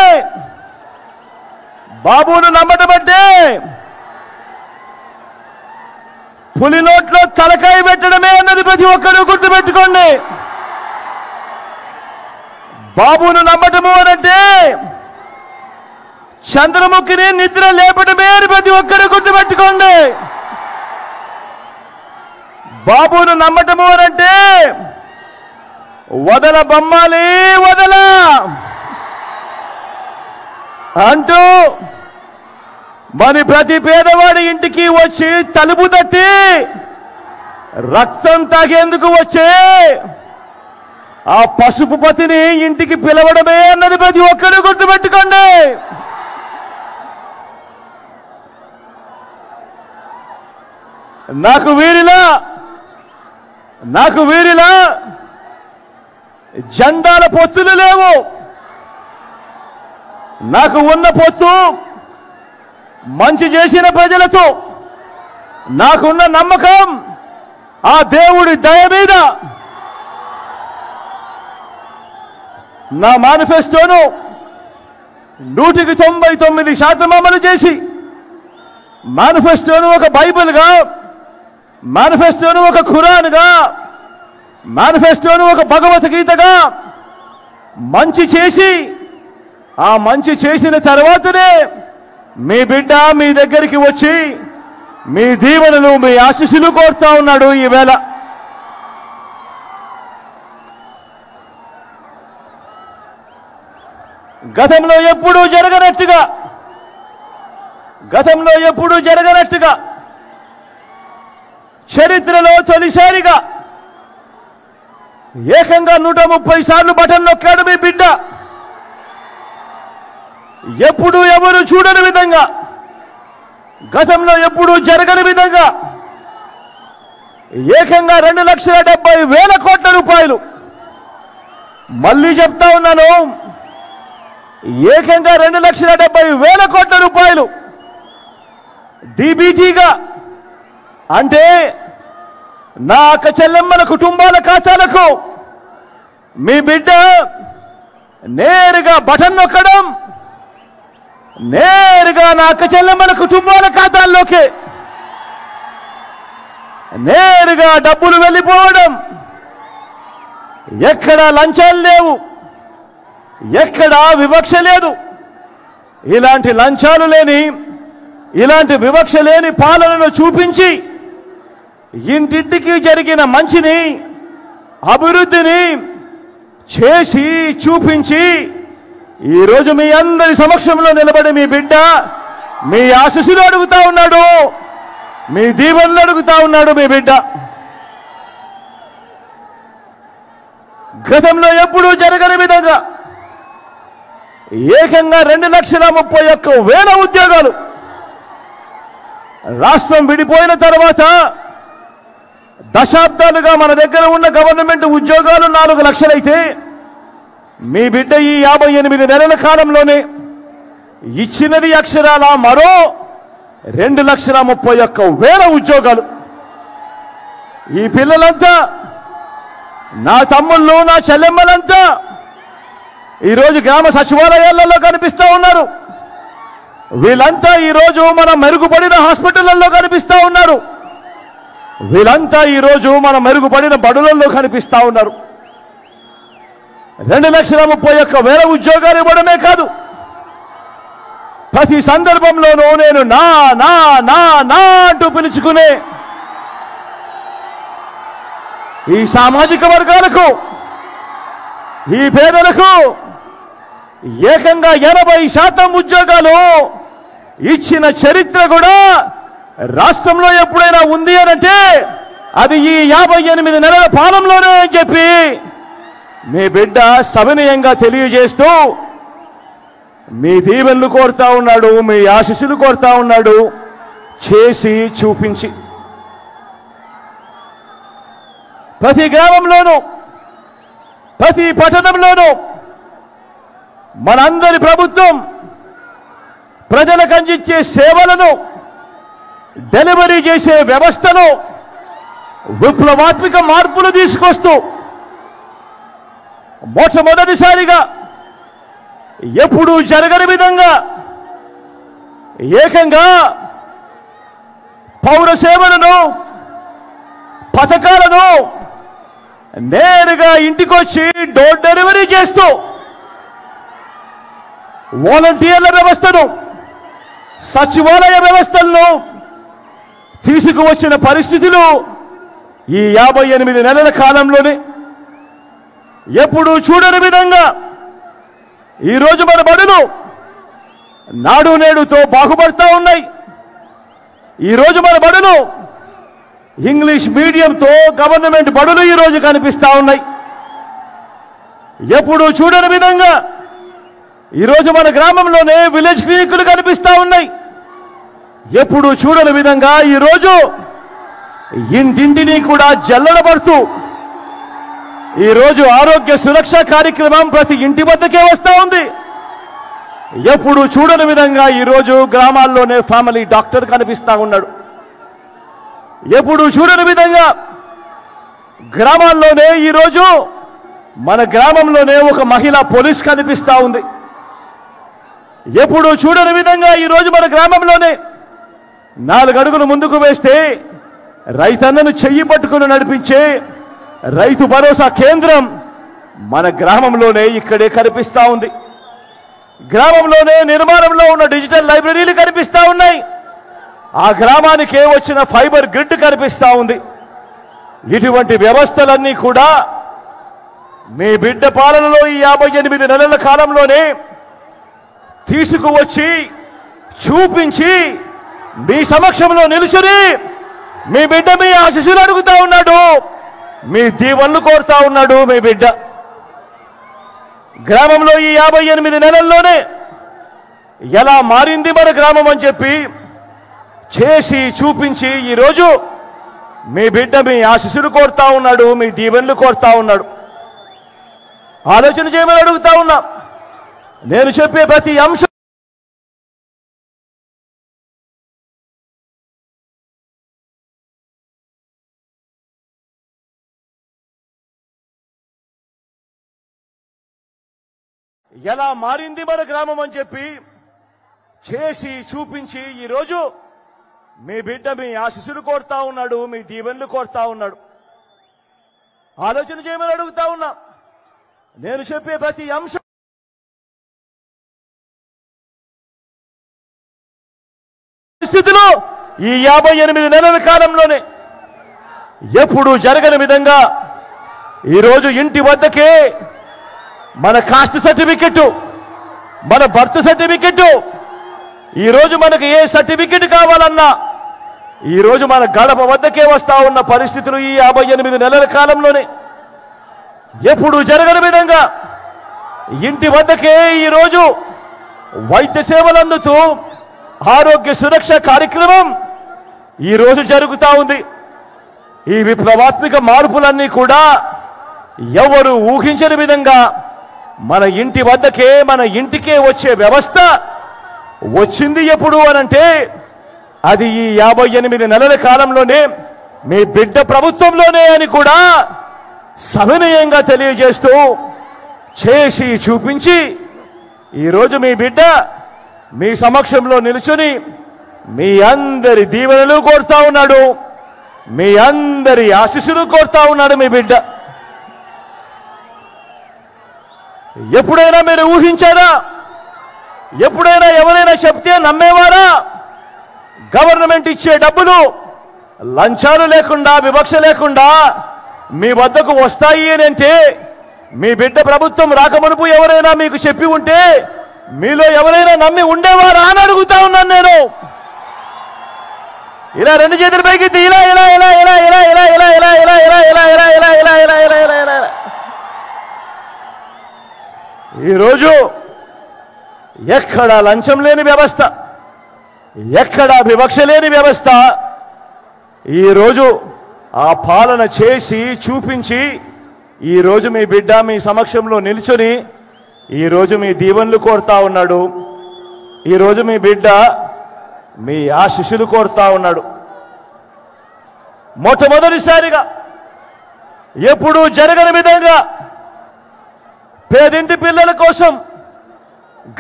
పులి నోట్లో తలకాయ పెట్టడమే అన్నది ప్రతి ఒక్కరూ గుర్తుపెట్టుకోండి. బాబును నమ్మటము అనంటే చంద్రముఖిని నిద్ర లేపడమే అని ప్రతి ఒక్కరూ గుర్తుపెట్టుకోండి. బాబును నమ్మటము అనంటే వదల బొమ్మాలి వదల అంటూ మరి ప్రతి పేదవాడి ఇంటికి వచ్చి తలుపు తట్టి రక్తం తాగేందుకు వచ్చే ఆ పసుపు పతిని ఇంటికి పిలవడమే అన్నది ప్రతి ఒక్కరూ గుర్తుపెట్టుకోండి. నాకు వీరిలా జెండాల పొత్తులు లేవు. నాకు ఉన్న పొత్తు మంచి చేసిన ప్రజలతో. నాకున్న నమ్మకం ఆ దేవుడి దయ మీద. నా మేనిఫెస్టోను 99% అమలు చేసి మేనిఫెస్టోను ఒక బైబిల్గా, మేనిఫెస్టోను ఒక ఖురాన్గా, మేనిఫెస్టోను ఒక భగవద్గీతగా మంచి చేసి ఆ మంచి చేసిన తర్వాతనే మీ బిడ్డ మీ దగ్గరికి వచ్చి మీ దీవెనలు మీ ఆశీస్సులు కోరుతా ఉన్నాడు. ఈవేళ గతంలో ఎప్పుడూ జరగనట్టుగా చరిత్రలో తొలిసారిగా ఏకంగా 130 సార్లు బటన్ నొక్కాడు మీ బిడ్డ. ఎప్పుడు ఎవరు చూడని విధంగా, గతంలో ఎప్పుడూ జరగని విధంగా ఏకంగా 2,70,000 కోట్ల రూపాయలు. మళ్ళీ చెప్తా ఉన్నాను, ఏకంగా 2,70,000 కోట్ల రూపాయలు డీబీటీగా, అంటే నా అక్క చెల్లెమ్మల కుటుంబాల ఖాతాలకు మీ బిడ్డ నేరుగా బటన్ నొక్కడం, నేరుగా నా అక్క చెల్లెమ్మల కుటుంబాల ఖాతాల్లోకి నేరుగా డబ్బులు వెళ్ళిపోవడం. ఎక్కడా లంచాలు లేవు, ఎక్కడా వివక్ష లేదు. ఇలాంటి లంచాలు లేని, ఇలాంటి వివక్ష లేని పాలనను చూపించి ఇంటింటికి జరిగిన మంచిని, అభివృద్ధిని చేసి చూపించి ఈరోజు మీ అందరి సమక్షంలో నిలబడి మీ బిడ్డ మీ ఆశీస్సులు అడుగుతా ఉన్నాడు, మీ దీవెనలు అడుగుతా ఉన్నాడు మీ బిడ్డ. గతంలో ఎప్పుడూ జరగని విధంగా ఏకంగా 2,31,000 ఉద్యోగాలు. రాష్ట్రం విడిపోయిన తర్వాత దశాబ్దాలుగా మన దగ్గర ఉన్న గవర్నమెంట్ ఉద్యోగాలు 4 లక్షలైతే మీ బిడ్డ ఈ 58 నెలల కాలంలోనే ఇచ్చినది అక్షరాల మరో 2,31,000 ఉద్యోగాలు. ఈ పిల్లలంతా, నా తమ్ముళ్ళు, నా చెల్లెమ్మలంతా ఈరోజు గ్రామ సచివాలయాలలో కనిపిస్తూ ఉన్నారు. వీళ్ళంతా ఈరోజు మన మెరుగుపడిన హాస్పిటళ్లలో కనిపిస్తూ ఉన్నారు. వీళ్ళంతా ఈరోజు మన మెరుగుపడిన బడులలో కనిపిస్తూ ఉన్నారు. 2,31,000 ఉద్యోగాలు ఇవ్వడమే కాదు, ప్రతి సందర్భంలోనూ నేను నా నా నా నా అంటూ పిలుచుకునే ఈ సామాజిక వర్గాలకు, ఈ పేదలకు ఏకంగా 80% ఉద్యోగాలు ఇచ్చిన చరిత్ర కూడా రాష్ట్రంలో ఎప్పుడైనా ఉంది అనంటే అది ఈ 58 నెలల పాలనలోనే అని చెప్పి మీ బిడ్డ సవినయంగా తెలియజేస్తూ మీ దీవెనలు కోరుతా ఉన్నాడు, మీ ఆశీస్సులు కోరుతా ఉన్నాడు, చేసి చూపించి. ప్రతి గ్రామంలోనూ ప్రతి పట్టణంలోనూ మనందరి ప్రభుత్వం ప్రజలకు అందించే సేవలను డెలివరీ చేసే వ్యవస్థను విప్లవాత్మక మార్పులు తీసుకొస్తూ మొట్టమొదటిసారిగా ఎప్పుడూ జరగని విధంగా ఏకంగా పౌర సేవలను పథకాలను నేరుగా ఇంటికొచ్చి డోర్ డెలివరీ చేస్తూ వాలంటీర్ల వ్యవస్థను సచివాలయ వ్యవస్థలను తీసుకువచ్చిన పరిస్థితులు ఈ 58 నెలల కాలంలోనే ఎప్పుడూ చూడని విధంగా ఈరోజు మన బడులు నాడు నేడుతో బాగుపడతా ఉన్నాయి. ఈరోజు మన బడులు ఇంగ్లీష్ మీడియంతో గవర్నమెంట్ బడులు ఈరోజు కనిపిస్తా ఉన్నాయి. ఎప్పుడూ చూడని విధంగా ఈరోజు మన గ్రామంలోనే విలేజ్ క్లినిక్లు కనిపిస్తా ఉన్నాయి. ఎప్పుడూ చూడని విధంగా ఈరోజు ఇంటింటిని కూడా జల్లెడబడుతూ ఈరోజు ఆరోగ్య సురక్ష కార్యక్రమం ప్రతి ఇంటి వద్దకే వస్తూ ఉంది. ఎప్పుడు చూడని విధంగా ఈరోజు గ్రామాల్లోనే ఫ్యామిలీ డాక్టర్ కనిపిస్తా ఉన్నాడు. ఎప్పుడు చూడని విధంగా గ్రామాల్లోనే ఈరోజు మన గ్రామంలోనే ఒక మహిళా పోలీస్ కనిపిస్తా ఉంది. ఎప్పుడు చూడని విధంగా ఈరోజు మన గ్రామంలోనే 4 అడుగులు ముందుకు వేస్తే రైతన్నను చెయ్యి పట్టుకుని నడిపించే రైతు భరోసా కేంద్రం మన గ్రామంలోనే ఇక్కడే కనిపిస్తా ఉంది. గ్రామంలోనే నిర్మాణంలో ఉన్న డిజిటల్ లైబ్రరీలు కనిపిస్తా ఉన్నాయి. ఆ గ్రామానికే వచ్చిన ఫైబర్ గ్రిడ్ కనిపిస్తా ఉంది. ఇటువంటి వ్యవస్థలన్నీ కూడా మీ బిడ్డ పాలనలో ఈ 58 నెలల కాలంలోనే తీసుకువచ్చి చూపించి మీ సమక్షంలో నిలుచుని మీ బిడ్డ మీ ఆశీస్సులు అడుగుతా ఉన్నాడు, మీ దీవెనలు కోరుతా ఉన్నాడు. మీ బిడ్డ గ్రామంలో ఈ 58 నెలల్లోనే ఎలా మారింది మన గ్రామం అని చెప్పి చేసి చూపించి ఈరోజు మీ బిడ్డ మీ ఆశీస్సులు కోరుతా ఉన్నాడు, మీ దీవెనలు కోరుతా ఉన్నాడు. ఆలోచన చేయమని అడుగుతా ఉన్నా. నేను చెప్పే ప్రతి అంశం ఎలా మారింది మన గ్రామం అని చెప్పి చేసి చూపించి ఈరోజు మీ బిడ్డ మీ ఆశీస్సులు కోరుతా ఉన్నాడు, మీ దీవెనలు కోరుతా ఉన్నాడు. ఆలోచన చేయమని అడుగుతా ఉన్నా. నేను చెప్పే ప్రతి అంశం పరిస్థితిలో ఈ 58 నెలల కాలంలోనే ఎప్పుడు జరగని విధంగా ఈరోజు ఇంటి వద్దకే మన కాస్ట్ సర్టిఫికెట్, మన బర్త్ సర్టిఫికెట్, ఈరోజు మనకు ఏ సర్టిఫికెట్ కావాలన్నా ఈరోజు మన గడప వద్దకే వస్తా ఉన్న పరిస్థితులు ఈ 58 నెలల కాలంలోనే ఎప్పుడు జరగని విధంగా ఇంటి వద్దకే ఈరోజు వైద్య సేవలు అందుతూ ఆరోగ్య సురక్ష కార్యక్రమం ఈరోజు జరుగుతూ ఉంది. ఈ విప్లవాత్మక మార్పులన్నీ కూడా ఎవరు ఊహించని విధంగా మన ఇంటి వద్దకే మన ఇంటికే వచ్చే వ్యవస్థ వచ్చింది. ఎప్పుడు అనంటే అది ఈ 58 నెలల కాలంలోనే మీ బిడ్డ ప్రభుత్వంలోనే అని కూడా సవినయంగా తెలియజేస్తూ చేసి చూపించి ఈరోజు మీ బిడ్డ మీ సమక్షంలో నిలుచుని మీ అందరి దీవెనలు కోరుతా ఉన్నాడు, మీ అందరి ఆశీస్సులు కోరుతా ఉన్నాడు మీ బిడ్డ. ఎప్పుడైనా మీరు ఊహించారా? ఎప్పుడైనా ఎవరైనా చెప్తే నమ్మేవారా? గవర్నమెంట్ ఇచ్చే డబ్బులు లంచాలు లేకుండా వివక్ష లేకుండా మీ వద్దకు వస్తాయి అని అంటే మీ బిడ్డ ప్రభుత్వం రాకమునుపు ఎవరైనా మీకు చెప్పి ఉంటే మీలో ఎవరైనా నమ్మి ఉండేవారా అని అడుగుతా ఉన్నాను నేను. ఇలా 2 చేతులు పైకి ఇలా ఇలా ఇలా ఇలా ఇలా ఇలా ఇలా ఇలా ఇలా ఇలా ఇలా ఇలా ఇలా ఇలా ఇలా ఇలా ఇలా ఇలా ఇలా. ఈరోజు 58 నెలల కాలంలోనే ఎక్కడా లంచం లేని వ్యవస్థ, ఎక్కడా వివక్ష లేని వ్యవస్థ. ఈరోజు ఆ పాలన చేసి చూపించి ఈరోజు మీ బిడ్డ మీ సమక్షంలో నిల్చొని ఈరోజు మీ దీవెనలు కోరుతా ఉన్నాడు. ఈరోజు మీ బిడ్డ మీ ఆశీస్సులు కోరుతా ఉన్నాడు. మొట్టమొదటిసారిగా ఎప్పుడూ జరగని విధంగా పేదింటి పిల్లల కోసం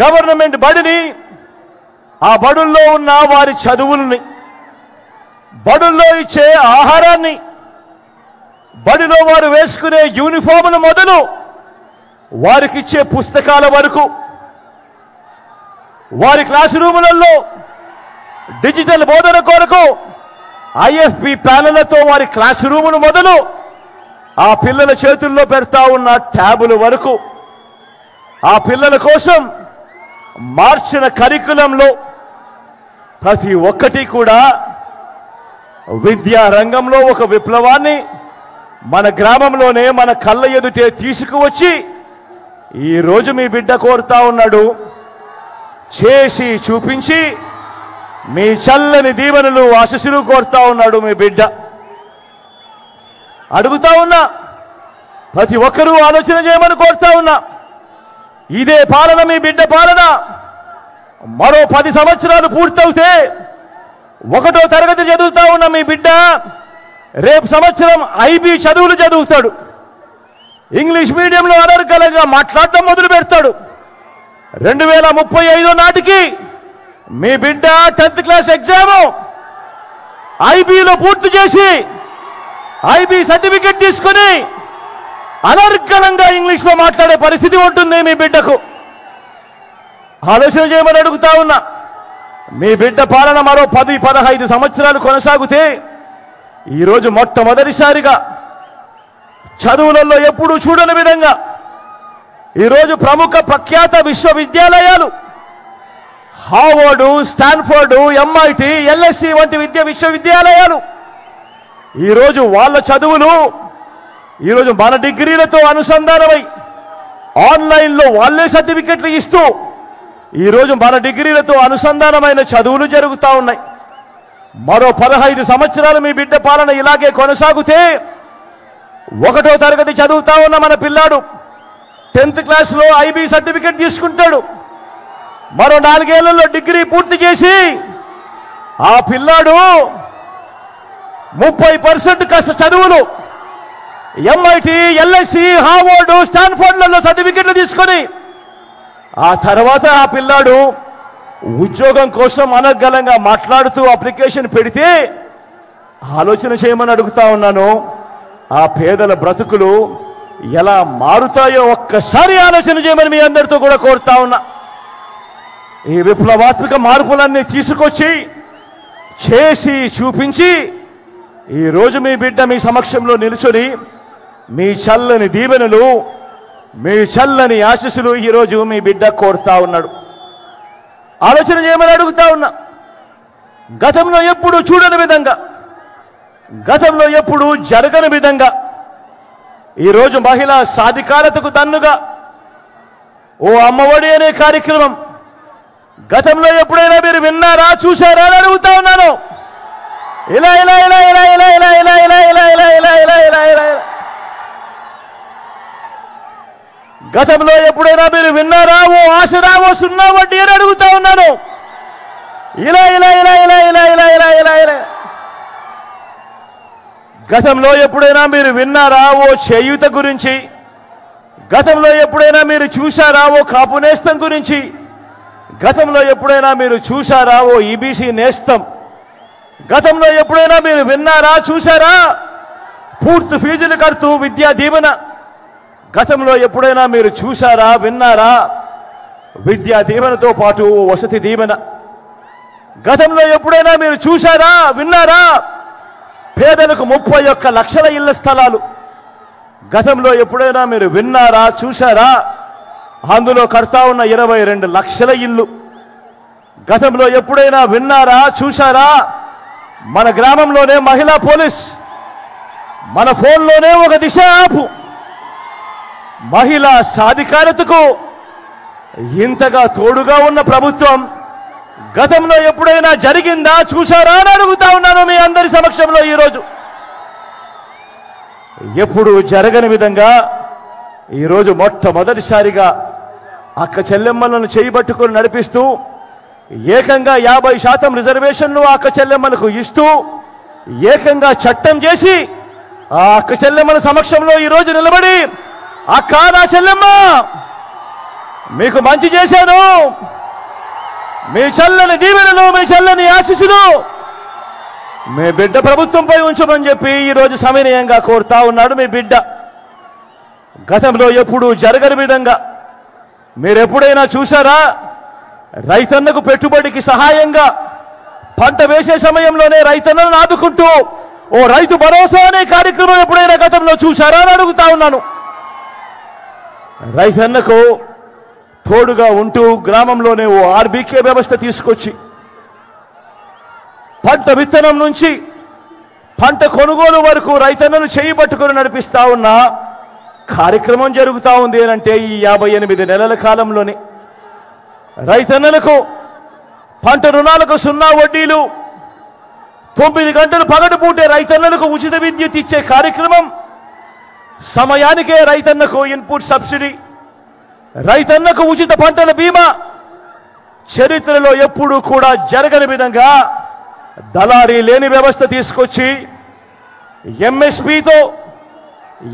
గవర్నమెంట్ బడిని, ఆ బడుల్లో ఉన్న వారి చదువుల్ని, బడుల్లో ఇచ్చే ఆహారాన్ని, బడిలో వారు వేసుకునే యూనిఫాములు మొదలు వారికిచ్చే పుస్తకాల వరకు, వారి క్లాస్ రూములలో డిజిటల్ బోధన కొరకు IFP ప్యానెళ్లతో వారి క్లాస్ రూములు మొదలు ఆ పిల్లల చేతుల్లో పెడతా ఉన్న ట్యాబుల వరకు, ఆ పిల్లల కోసం మార్చిన కరికులంలో ప్రతి ఒక్కటి కూడా విద్యా రంగంలో ఒక విప్లవాన్ని మన గ్రామంలోనే మన కళ్ళ ఎదుటే తీసుకువచ్చి ఈరోజు మీ బిడ్డ కోరుతా ఉన్నాడు. చేసి చూపించి మీ చల్లని దీవెనలు ఆశీస్సులు కోరుతా ఉన్నాడు మీ బిడ్డ. అడుగుతా ఉన్నా, ప్రతి ఒక్కరూ ఆలోచన చేయమని కోరుతా ఉన్నా. ఇదే పాలన మీ బిడ్డ పాలన మరో 10 సంవత్సరాలు పూర్తవుతే 1వ తరగతి చదువుతా ఉన్న మీ బిడ్డ రేపు సంవత్సరం IB చదువులు చదువుతాడు. ఇంగ్లీష్ మీడియంలో అనర్గళంగా మాట్లాడటం మొదలు పెడతాడు. 2035 నాటికి మీ బిడ్డ 10th క్లాస్ ఎగ్జామ్ IBలో పూర్తి చేసి IB సర్టిఫికెట్ తీసుకొని అనర్గళంగా ఇంగ్లీష్లో మాట్లాడే పరిస్థితి ఉంటుంది మీ బిడ్డకు. ఆలోచన చేయమని అడుగుతా ఉన్నా. మీ బిడ్డ పాలన మరో 10-15 సంవత్సరాలు కొనసాగితే ఈరోజు మొట్టమొదటిసారిగా చదువులలో ఎప్పుడూ చూడని విధంగా ఈరోజు ప్రముఖ ప్రఖ్యాత విశ్వవిద్యాలయాలు హార్వర్డ్, స్టాన్ఫోర్డ్, MIT, LSE వంటి విశ్వవిద్యాలయాలు ఈరోజు వాళ్ళ చదువులు ఈరోజు మన డిగ్రీలతో అనుసంధానమై ఆన్లైన్లో వాళ్ళే సర్టిఫికెట్లు ఇస్తూ ఈరోజు మన డిగ్రీలతో అనుసంధానమైన చదువులు జరుగుతూ ఉన్నాయి. మరో 15 సంవత్సరాలు మీ బిడ్డ పాలన ఇలాగే కొనసాగితే 1వ తరగతి చదువుతా ఉన్న మన పిల్లాడు 10th క్లాస్లో IB సర్టిఫికెట్ తీసుకుంటాడు. మరో 4 ఏళ్లలో డిగ్రీ పూర్తి చేసి ఆ పిల్లాడు 30% చదువులు MIT, LSE, హార్వర్డ్, స్టాన్ఫోర్డ్లలో సర్టిఫికెట్లు తీసుకొని ఆ తర్వాత ఆ పిల్లాడు ఉద్యోగం కోసం అనర్గళంగా మాట్లాడుతూ అప్లికేషన్ పెడితే ఆలోచన చేయమని అడుగుతా ఉన్నాను. ఆ పేదల బ్రతుకులు ఎలా మారుతాయో ఒక్కసారి ఆలోచన చేయమని మీ అందరితో కూడా కోరుతా ఉన్నా. ఈ విప్లవాత్మక మార్పులన్నీ తీసుకొచ్చి చేసి చూపించి ఈరోజు మీ బిడ్డ మీ సమక్షంలో నిలుచొని మీ చల్లని దీవెనలు, మీ చల్లని ఆశీస్సులు ఈరోజు మీ బిడ్డ కోరుతా ఉన్నాడు. ఆలోచన చేయమని అడుగుతా ఉన్నా. గతంలో ఎప్పుడు చూడని విధంగా, గతంలో ఎప్పుడు జరగని విధంగా ఈరోజు మహిళా సాధికారతకు దన్నుగా ఓ అమ్మఒడి అనే కార్యక్రమం గతంలో ఎప్పుడైనా మీరు విన్నారా, చూశారా అని అడుగుతా ఉన్నాను. ఇలా ఇలా ఇలా ఇలా ఇలా ఇలా ఇలా ఇలా ఇలా ఇలా ఇలా ఇలా ఇలా ఇలా గతంలో ఎప్పుడైనా మీరు విన్నారా ఓ ఆసరా, ఓ 0 వడ్డీ అని అడుగుతా ఉన్నాను. ఇలా ఇలా ఇలా ఇలా ఇలా ఇలా ఇలా ఇలా ఇలా గతంలో ఎప్పుడైనా మీరు విన్నారా ఓ చేయూత గురించి? గతంలో ఎప్పుడైనా మీరు చూశారా ఓ కాపు నేస్తం గురించి? గతంలో ఎప్పుడైనా మీరు చూశారా ఓ EBC నేస్తం? గతంలో ఎప్పుడైనా మీరు విన్నారా, చూశారా పూర్తి ఫీజులు కడుతూ విద్యా దీవెన? గతంలో ఎప్పుడైనా మీరు చూశారా, విన్నారా విద్యా దీవెనతో పాటు వసతి దీవెన? గతంలో ఎప్పుడైనా మీరు చూశారా, విన్నారా పేదలకు 31 లక్షల ఇళ్ల స్థలాలు? గతంలో ఎప్పుడైనా మీరు విన్నారా, చూశారా అందులో కడతా ఉన్న 22 లక్షల ఇల్లు? గతంలో ఎప్పుడైనా విన్నారా, చూశారా మన గ్రామంలోనే మహిళా పోలీస్, మన ఫోన్లోనే ఒక దిశ యాప్ మహిళా సాధికారతకు ఇంతగా తోడుగా ఉన్న ప్రభుత్వం గతంలో ఎప్పుడైనా జరిగిందా చూశారా అని అడుగుతా ఉన్నాను మీ అందరి సమక్షంలో ఈరోజు. ఎప్పుడు జరగని విధంగా ఈరోజు మొట్టమొదటిసారిగా అక్క చెల్లెమ్మలను చేయబట్టుకుని నడిపిస్తూ ఏకంగా 50% రిజర్వేషన్లు అక్క చెల్లెమ్మలకు ఇస్తూ ఏకంగా చట్టం చేసి ఆ అక్క చెల్లెమ్మల సమక్షంలో ఈరోజు నిలబడి, అక్క నా చెల్లెమ్మ మీకు మంచి చేశాను, మీ చల్లని దీవెనలు, మీ చల్లని ఆశీస్సులు మీ బిడ్డ ప్రభుత్వంపై ఉంచమని చెప్పి ఈరోజు సవినయంగా కోరుతా ఉన్నాడు మీ బిడ్డ. గతంలో ఎప్పుడూ జరగని విధంగా మీరెప్పుడైనా చూశారా? రైతన్నకు పెట్టుబడికి సహాయంగా పంట వేసే సమయంలోనే రైతన్నలను ఆదుకుంటూ ఓ రైతు భరోసా అనే కార్యక్రమం ఎప్పుడైనా గతంలో చూశారా అని అడుగుతా ఉన్నాను. రైతన్నకు తోడుగా ఉంటూ గ్రామంలోనే ఓ ఆర్బీకే వ్యవస్థ తీసుకొచ్చి పంట విత్తనం నుంచి పంట కొనుగోలు వరకు రైతన్నను చేయబట్టుకుని నడిపిస్తా ఉన్న కార్యక్రమం జరుగుతూ ఉంది అంటే ఈ 58 నెలల కాలంలోనే రైతన్నలకు పంట రుణాలకు 0 వడ్డీలు, 9 గంటలు పగటిపూటే రైతన్నలకు ఉచిత విద్యుత్ ఇచ్చే కార్యక్రమం, సమయానికే రైతన్నకు ఇన్పుట్ సబ్సిడీ, రైతన్నకు ఉచిత పంటల బీమా, చరిత్రలో ఎప్పుడూ కూడా జరగని విధంగా దళారీ లేని వ్యవస్థ తీసుకొచ్చి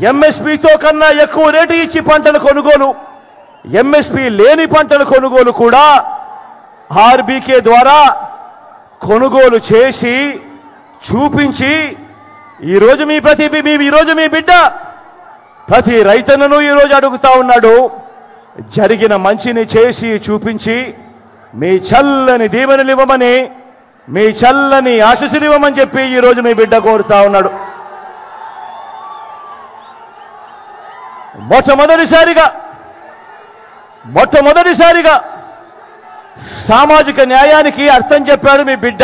ఎంఎస్పీతో కన్నా ఎక్కువ రేటు ఇచ్చి పంటల కొనుగోలు, ఎంఎస్పీ లేని పంటల కొనుగోలు కూడా ఆర్బీకే ద్వారా కొనుగోలు చేసి చూపించి ఈరోజు మీ బిడ్డ ప్రతి రైతన్నను ఈరోజు అడుగుతా ఉన్నాడు. జరిగిన మంచిని చేసి చూపించి మీ చల్లని దీవెనలు ఇవ్వమని, మీ చల్లని ఆశీస్సులు ఇవ్వమని చెప్పి ఈరోజు మీ బిడ్డ కోరుతా ఉన్నాడు. మొట్టమొదటిసారిగా సామాజిక న్యాయానికి అర్థం చెప్పాడు మీ బిడ్డ.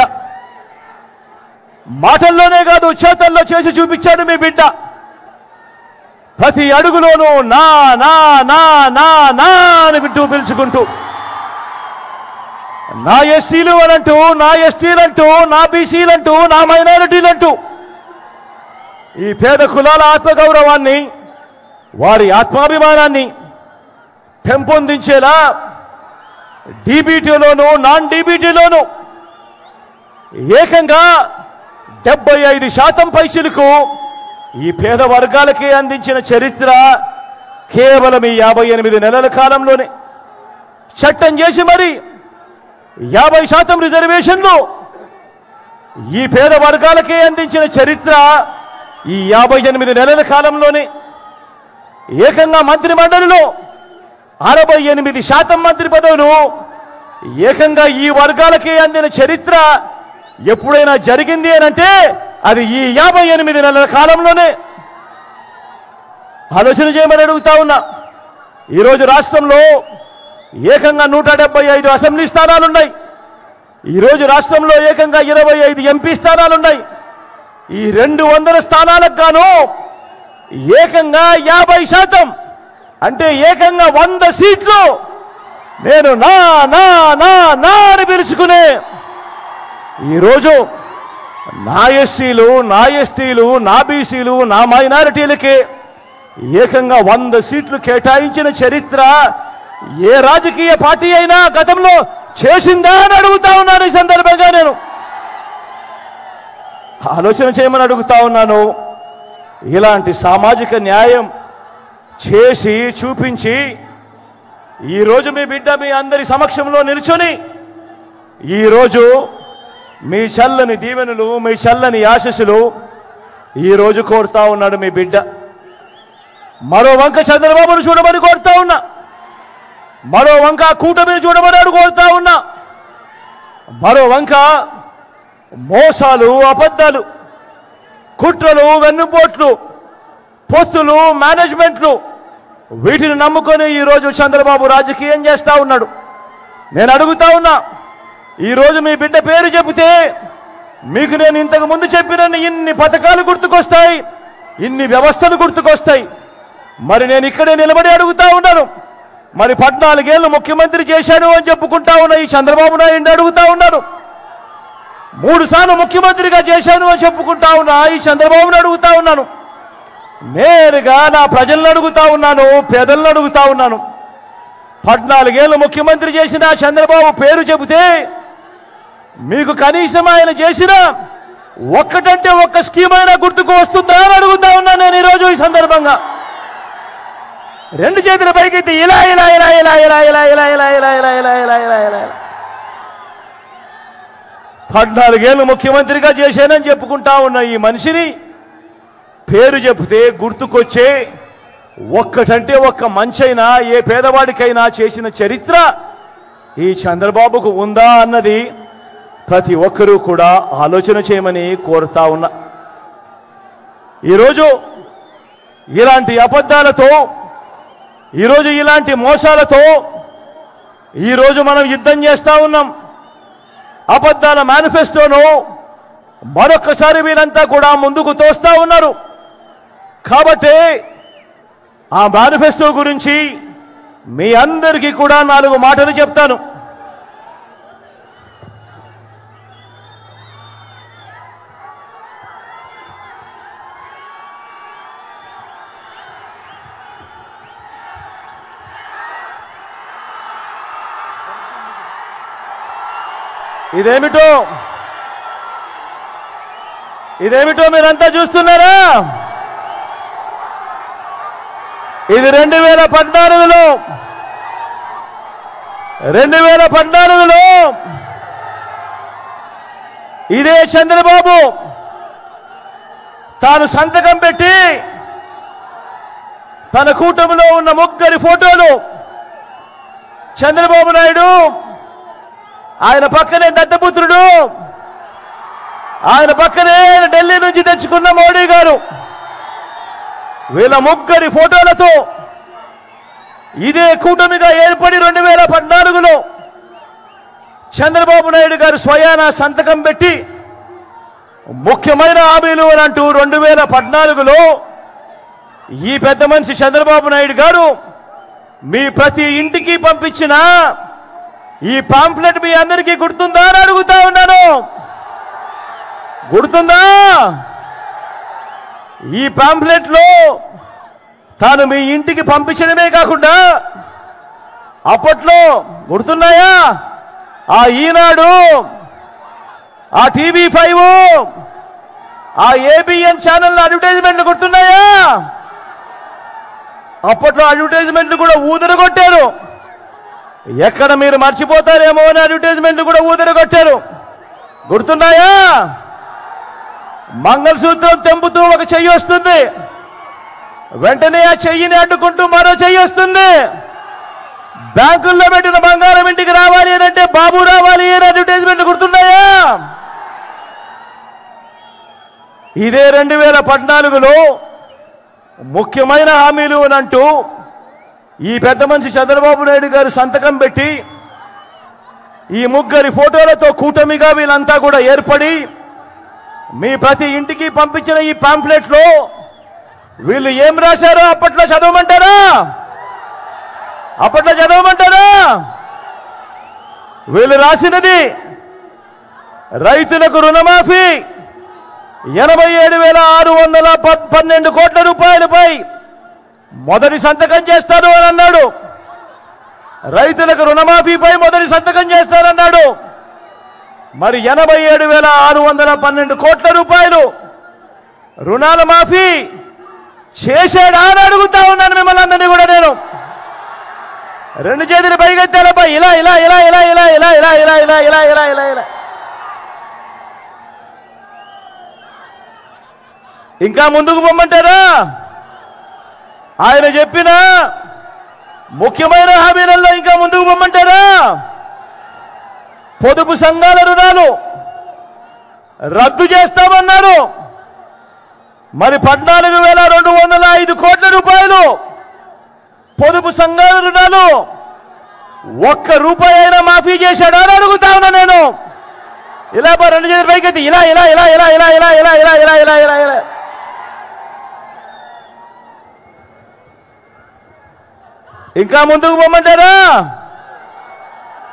మాటల్లోనే కాదు, చేతల్లో చేసి చూపించాడు మీ బిడ్డ. ప్రతి అడుగులోనూ నా నా నా నా నా అని బిడ్డ పిలుచుకుంటూ నా ఎస్సీలు అనంటూ, నా ఎస్టీలంటూ, నా బీసీలంటూ, నా మైనారిటీలంటూ ఈ పేద కులాల ఆత్మగౌరవాన్ని, వారి ఆత్మాభిమానాన్ని పెంపొందించేలా డీబీటీలోనూ నాన్ డీబీటీలోనూ ఏకంగా 75% పైసలకు ఈ పేద వర్గాలకే అందించిన చరిత్ర కేవలం ఈ 58 నెలల కాలంలోనే. చట్టం చేసి మరి 50% రిజర్వేషన్లు ఈ పేద వర్గాలకే అందించిన చరిత్ర ఈ 58 నెలల కాలంలోనే. ఏకంగా మంత్రి మండలిలో 68% మంత్రి పదవులు ఏకంగా ఈ వర్గాలకే అందిన చరిత్ర ఎప్పుడైనా జరిగింది అనంటే అది ఈ 58 నెలల కాలంలోనే. ఆలోచన చేయమని అడుగుతా ఉన్నా. ఈరోజు రాష్ట్రంలో ఏకంగా 175 అసెంబ్లీ స్థానాలున్నాయి. ఈరోజు రాష్ట్రంలో ఏకంగా 25 ఎంపీ స్థానాలున్నాయి. ఈ 200 స్థానాలకు గాను ఏకంగా 50% అంటే ఏకంగా 100 సీట్లు నేను నా నా నా నా అని పిలుచుకునే ఈరోజు నా ఎస్సీలు, నా ఎస్టీలు, నా బీసీలు, నా మైనారిటీలకి ఏకంగా 100 సీట్లు కేటాయించిన చరిత్ర ఏ రాజకీయ పార్టీ అయినా గతంలో చేసిందా అని అడుగుతా ఉన్నాను. ఈ సందర్భంగా నేను ఆలోచన చేయమని అడుగుతా ఉన్నాను. ఇలాంటి సామాజిక న్యాయం చేసి చూపించి ఈరోజు మీ బిడ్డ మీ అందరి సమక్షంలో నిల్చొని ఈరోజు మీ చల్లని దీవెనలు, మీ చల్లని ఆశీస్సులు ఈరోజు కోరుతా ఉన్నాడు మీ బిడ్డ. మరో వంక చంద్రబాబును చూడమని కోరుతా ఉన్నా, మరో వంక కూటమిని చూడమని కోరుతా ఉన్నా, మరో వంక మోసాలు, అబద్ధాలు, కుట్రలు, వెన్నుపోట్లు, పొత్తులు, మేనేజ్మెంట్లు వీటిని నమ్ముకొని ఈరోజు చంద్రబాబు రాజకీయం చేస్తా ఉన్నాడు. నేను అడుగుతా ఉన్నా, ఈరోజు మీ బిడ్డ పేరు చెబితే మీకు నేను ఇంతకు ముందు చెప్పిన ఇన్ని పథకాలు గుర్తుకొస్తాయి, ఇన్ని వ్యవస్థలు గుర్తుకొస్తాయి. మరి నేను ఇక్కడే నిలబడి అడుగుతా ఉన్నాను, మరి 14 ఏళ్ళు ముఖ్యమంత్రి చేశాను అని చెప్పుకుంటా ఉన్న ఈ చంద్రబాబు నాయుడిని అడుగుతా ఉన్నాను. 3 సార్లు ముఖ్యమంత్రిగా చేశాను అని చెప్పుకుంటా ఉన్నా ఈ చంద్రబాబుని అడుగుతా ఉన్నాను. నేరుగా నా ప్రజలను అడుగుతా ఉన్నాను, పేదలను అడుగుతా ఉన్నాను. 14 ఏళ్ళు ముఖ్యమంత్రి చేసిన చంద్రబాబు పేరు చెబితే మీకు కనీసం ఆయన చేసిన ఒక్కటంటే ఒక్క స్కీమ్ అయినా గుర్తుకు వస్తుందా అని అడుగుతా ఉన్నాను నేను ఈరోజు ఈ సందర్భంగా. 2 చేతుల పైకెత్తి ఇలా ఇలా ఇలా ఇలా ఇలా ఇలా ఇలా ఇలా ఇలా ఇలా ఇలా ఇలా ఇలా ఇలా 14 ఏళ్ళు ముఖ్యమంత్రిగా చేశానని చెప్పుకుంటా ఉన్న ఈ మనిషిని పేరు చెబితే గుర్తుకొచ్చే ఒక్కటంటే ఒక్క మంచైనా ఏ పేదవాడికైనా చేసిన చరిత్ర ఈ చంద్రబాబుకు ఉందా అన్నది ప్రతి ఒక్కరూ కూడా ఆలోచన చేయమని కోరుతా ఉన్నా. ఈరోజు ఇలాంటి అబద్ధాలతో, ఈరోజు ఇలాంటి మోసాలతో ఈరోజు మనం యుద్ధం చేస్తా ఉన్నాం. అబద్ధాల మేనిఫెస్టోను మరొక్కసారి వీరంతా కూడా ముందుకు తోస్తా ఉన్నారు. కాబట్టి ఆ మేనిఫెస్టో గురించి మీ అందరికీ కూడా 4 మాటలు చెప్తాను. ఇదేమిటో మీరంతా చూస్తున్నారా? ఇది 2014లో ఇదే చంద్రబాబు తాను సంతకం పెట్టి తన కూటమిలో ఉన్న 3 ఫోటోలు, చంద్రబాబు నాయుడు, ఆయన పక్కనే దత్తపుత్రుడు, ఆయన పక్కనే ఢిల్లీ నుంచి తెచ్చుకున్న మోడీ గారు, వీళ్ళ 3 ఫోటోలతో ఇదే కూటమిగా ఏర్పడి 2014లో చంద్రబాబు నాయుడు గారు స్వయాన సంతకం పెట్టి ముఖ్యమైన హామీలు అని అంటూ 2014లో ఈ పెద్ద మనిషి చంద్రబాబు నాయుడు గారు మీ ప్రతి ఇంటికి పంపించిన ఈ పాంప్లెట్ మీ అందరికీ గుర్తుందా అని అడుగుతా ఉన్నాను. గుర్తుందా? ఈ పాంప్లెట్లో తాను మీ ఇంటికి పంపించడమే కాకుండా అప్పట్లో గుర్తున్నాయా ఆ ఈనాడు, ఆ TV5, ఆ ABN ఛానల్ అడ్వర్టైజ్మెంట్లు గుర్తున్నాయా? అప్పట్లో అడ్వర్టైజ్మెంట్లు కూడా ఊదరగొట్టారు. ఎక్కడ మీరు మర్చిపోతారేమో అని అడ్వర్టైజ్మెంట్లు కూడా ఊదరగొట్టారు. గుర్తున్నాయా? మంగళసూత్రం తెంపుతూ ఒక చెయ్యి వస్తుంది, వెంటనే ఆ చెయ్యిని అడ్డుకుంటూ మరో చెయ్యి వస్తుంది. బ్యాంకుల్లో పెట్టిన బంగారం ఇంటికి రావాలి అని అంటే బాబు రావాలి అని అడ్వర్టైజ్మెంట్ గుర్తున్నాయా? ఇదే 2014లో ముఖ్యమైన హామీలు అని అంటూ ఈ పెద్ద మనిషి చంద్రబాబు నాయుడు గారు సంతకం పెట్టి ఈ 3 ఫోటోలతో కూటమిగా వీళ్ళంతా కూడా ఏర్పడి మీ ప్రతి ఇంటికి పంపించిన ఈ పాంప్లెట్లో వీళ్ళు ఏం రాశారో అప్పట్లో చదవమంటారా? వీళ్ళు రాసినది రైతులకు రుణమాఫీ 87,612 కోట్ల రూపాయలపై మొదటి సంతకం చేస్తారు అని అన్నాడు. రైతులకు రుణమాఫీపై మొదటి సంతకం చేస్తారన్నాడు. మరి 87,612 కోట్ల రూపాయలు రుణాల మాఫీ చేశాడా అని అడుగుతా ఉన్నాను మిమ్మల్ని అందరినీ కూడా నేను. 2 చేతులు పైకెత్తారబ్బా, ఇలా ఇలా ఇలా ఇలా ఇలా ఇలా ఇలా ఇలా ఇలా ఇలా ఇలా ఇలా ఇలా. ఇంకా ముందుకు పొమ్మంటారా? ఆయన చెప్పిన ముఖ్యమైన హామీలలో ఇంకా ముందుకు పొమ్మంటారా? పొదుపు సంఘాల రుణాలు రద్దు చేస్తామన్నారు. మరి 14,205 కోట్ల రూపాయలు పొదుపు సంఘాల రుణాలు ₹1 అయినా మాఫీ చేశాడా అని అడుగుతా ఉన్నా నేను. ఇలా 2 చేతుల పైకెత్తి ఇలా ఇలా ఇలా ఇలా ఇలా ఇలా ఇలా ఇలా ఇలా ఇలా ఇలా ఇలా. ఇంకా ముందుకు పొమ్మంటారా?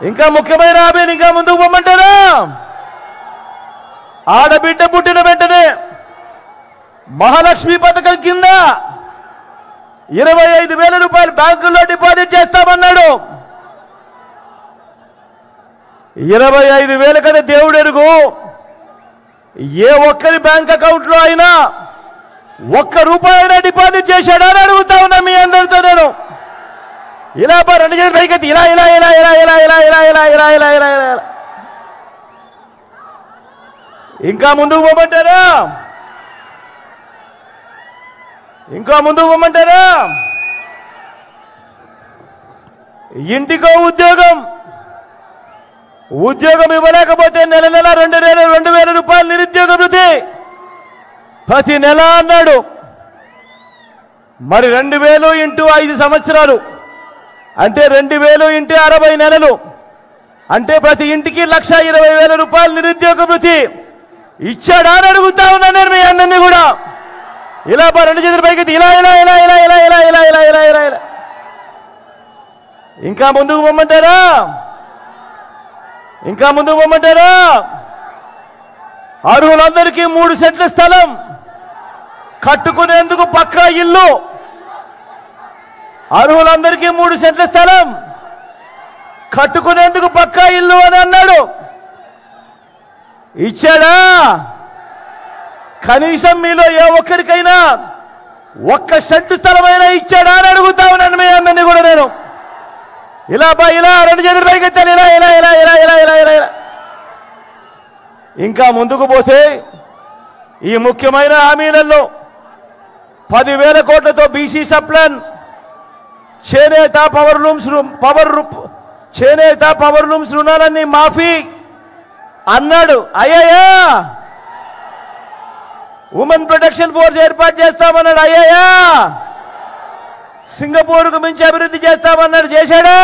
ఇంకా ముఖ్యమైన హామీని ఇంకా ముందుకు పొమ్మంటారా? ఆడబిడ్డ పుట్టిన వెంటనే మహాలక్ష్మి పథకం కింద 25,000 రూపాయలు బ్యాంకుల్లో డిపాజిట్ చేస్తామన్నాడు. 25,000 కదా దేవుడు ఎరుగు. ఏ ఒక్కరి బ్యాంక్ అకౌంట్లో అయినా ₹1 అయినా డిపాజిట్ చేశాడా అని అడుగుతా ఉన్నా మీ అందరితో నేను. ఇలా 2 చేతులు పైకెత్తి ఇలా ఇలా ఇలా ఇలా ఇలా ఇలా ఇలా ఇలా ఇలా ఇలా ఇలా ఇలా ఇంకా ముందుకు పోమంటారా? ఇంకా ముందుకు పోమంటారా? ఇంటికో ఉద్యోగం ఇవ్వలేకపోతే నెల నెల 2,000 రూపాయలు నిరుద్యోగ వృత్తి ప్రతి నెల అన్నాడు. మరి 2,000 ఇంటూ 5 సంవత్సరాలు అంటే 2,000 ఇంటూ 60 నెలలు అంటే ప్రతి ఇంటికి 1,20,000 రూపాయలు నిరుద్యోగ వృత్తి ఇచ్చాడా అని అడుగుతా ఉన్నా నేను మీ అందరినీ కూడా. ఇలా 2 చేతుల పైకి ఇలా ఇలా ఇలా ఇలా ఇలా ఇలా ఇలా ఇలా ఇలా ఇలా ఇలా ఇంకా ముందుకు పొమ్మంటారా? ఇంకా ముందుకు పొమ్మంటారా? అర్హులందరికీ 3 సెంట్ల స్థలం కట్టుకునేందుకు పక్కా ఇల్లు. అర్హులందరికీ 3 సెంట్ల స్థలం కట్టుకునేందుకు పక్కా ఇల్లు అని అన్నాడు. ఇచ్చాడా? కనీసం మీలో ఏ ఒక్కరికైనా 1 సెంటు స్థలమైనా ఇచ్చాడా అని అడుగుతా ఉన్నాను మీ అందరినీ కూడా నేను. ఇలా ఇలా 2 చేతులు పైకెత్తాను ఇలా ఇలా ఇలా ఇలా ఇలా ఇలా ఇలా ఇలా ఇంకా ముందుకు పోతే ఈ ముఖ్యమైన హామీలలో 10,000 కోట్లతో బీసీ సప్లాన్, చేనేత పవర్ లూమ్స్ రుణాలన్నీ మాఫీ అన్నాడు. అయ్యాయా? ఉమెన్ ప్రొటెక్షన్ ఫోర్స్ ఏర్పాటు చేస్తామన్నాడు. అయ్యాయా? సింగపూర్కు మించి అభివృద్ధి చేస్తామన్నాడు. చేశాడా?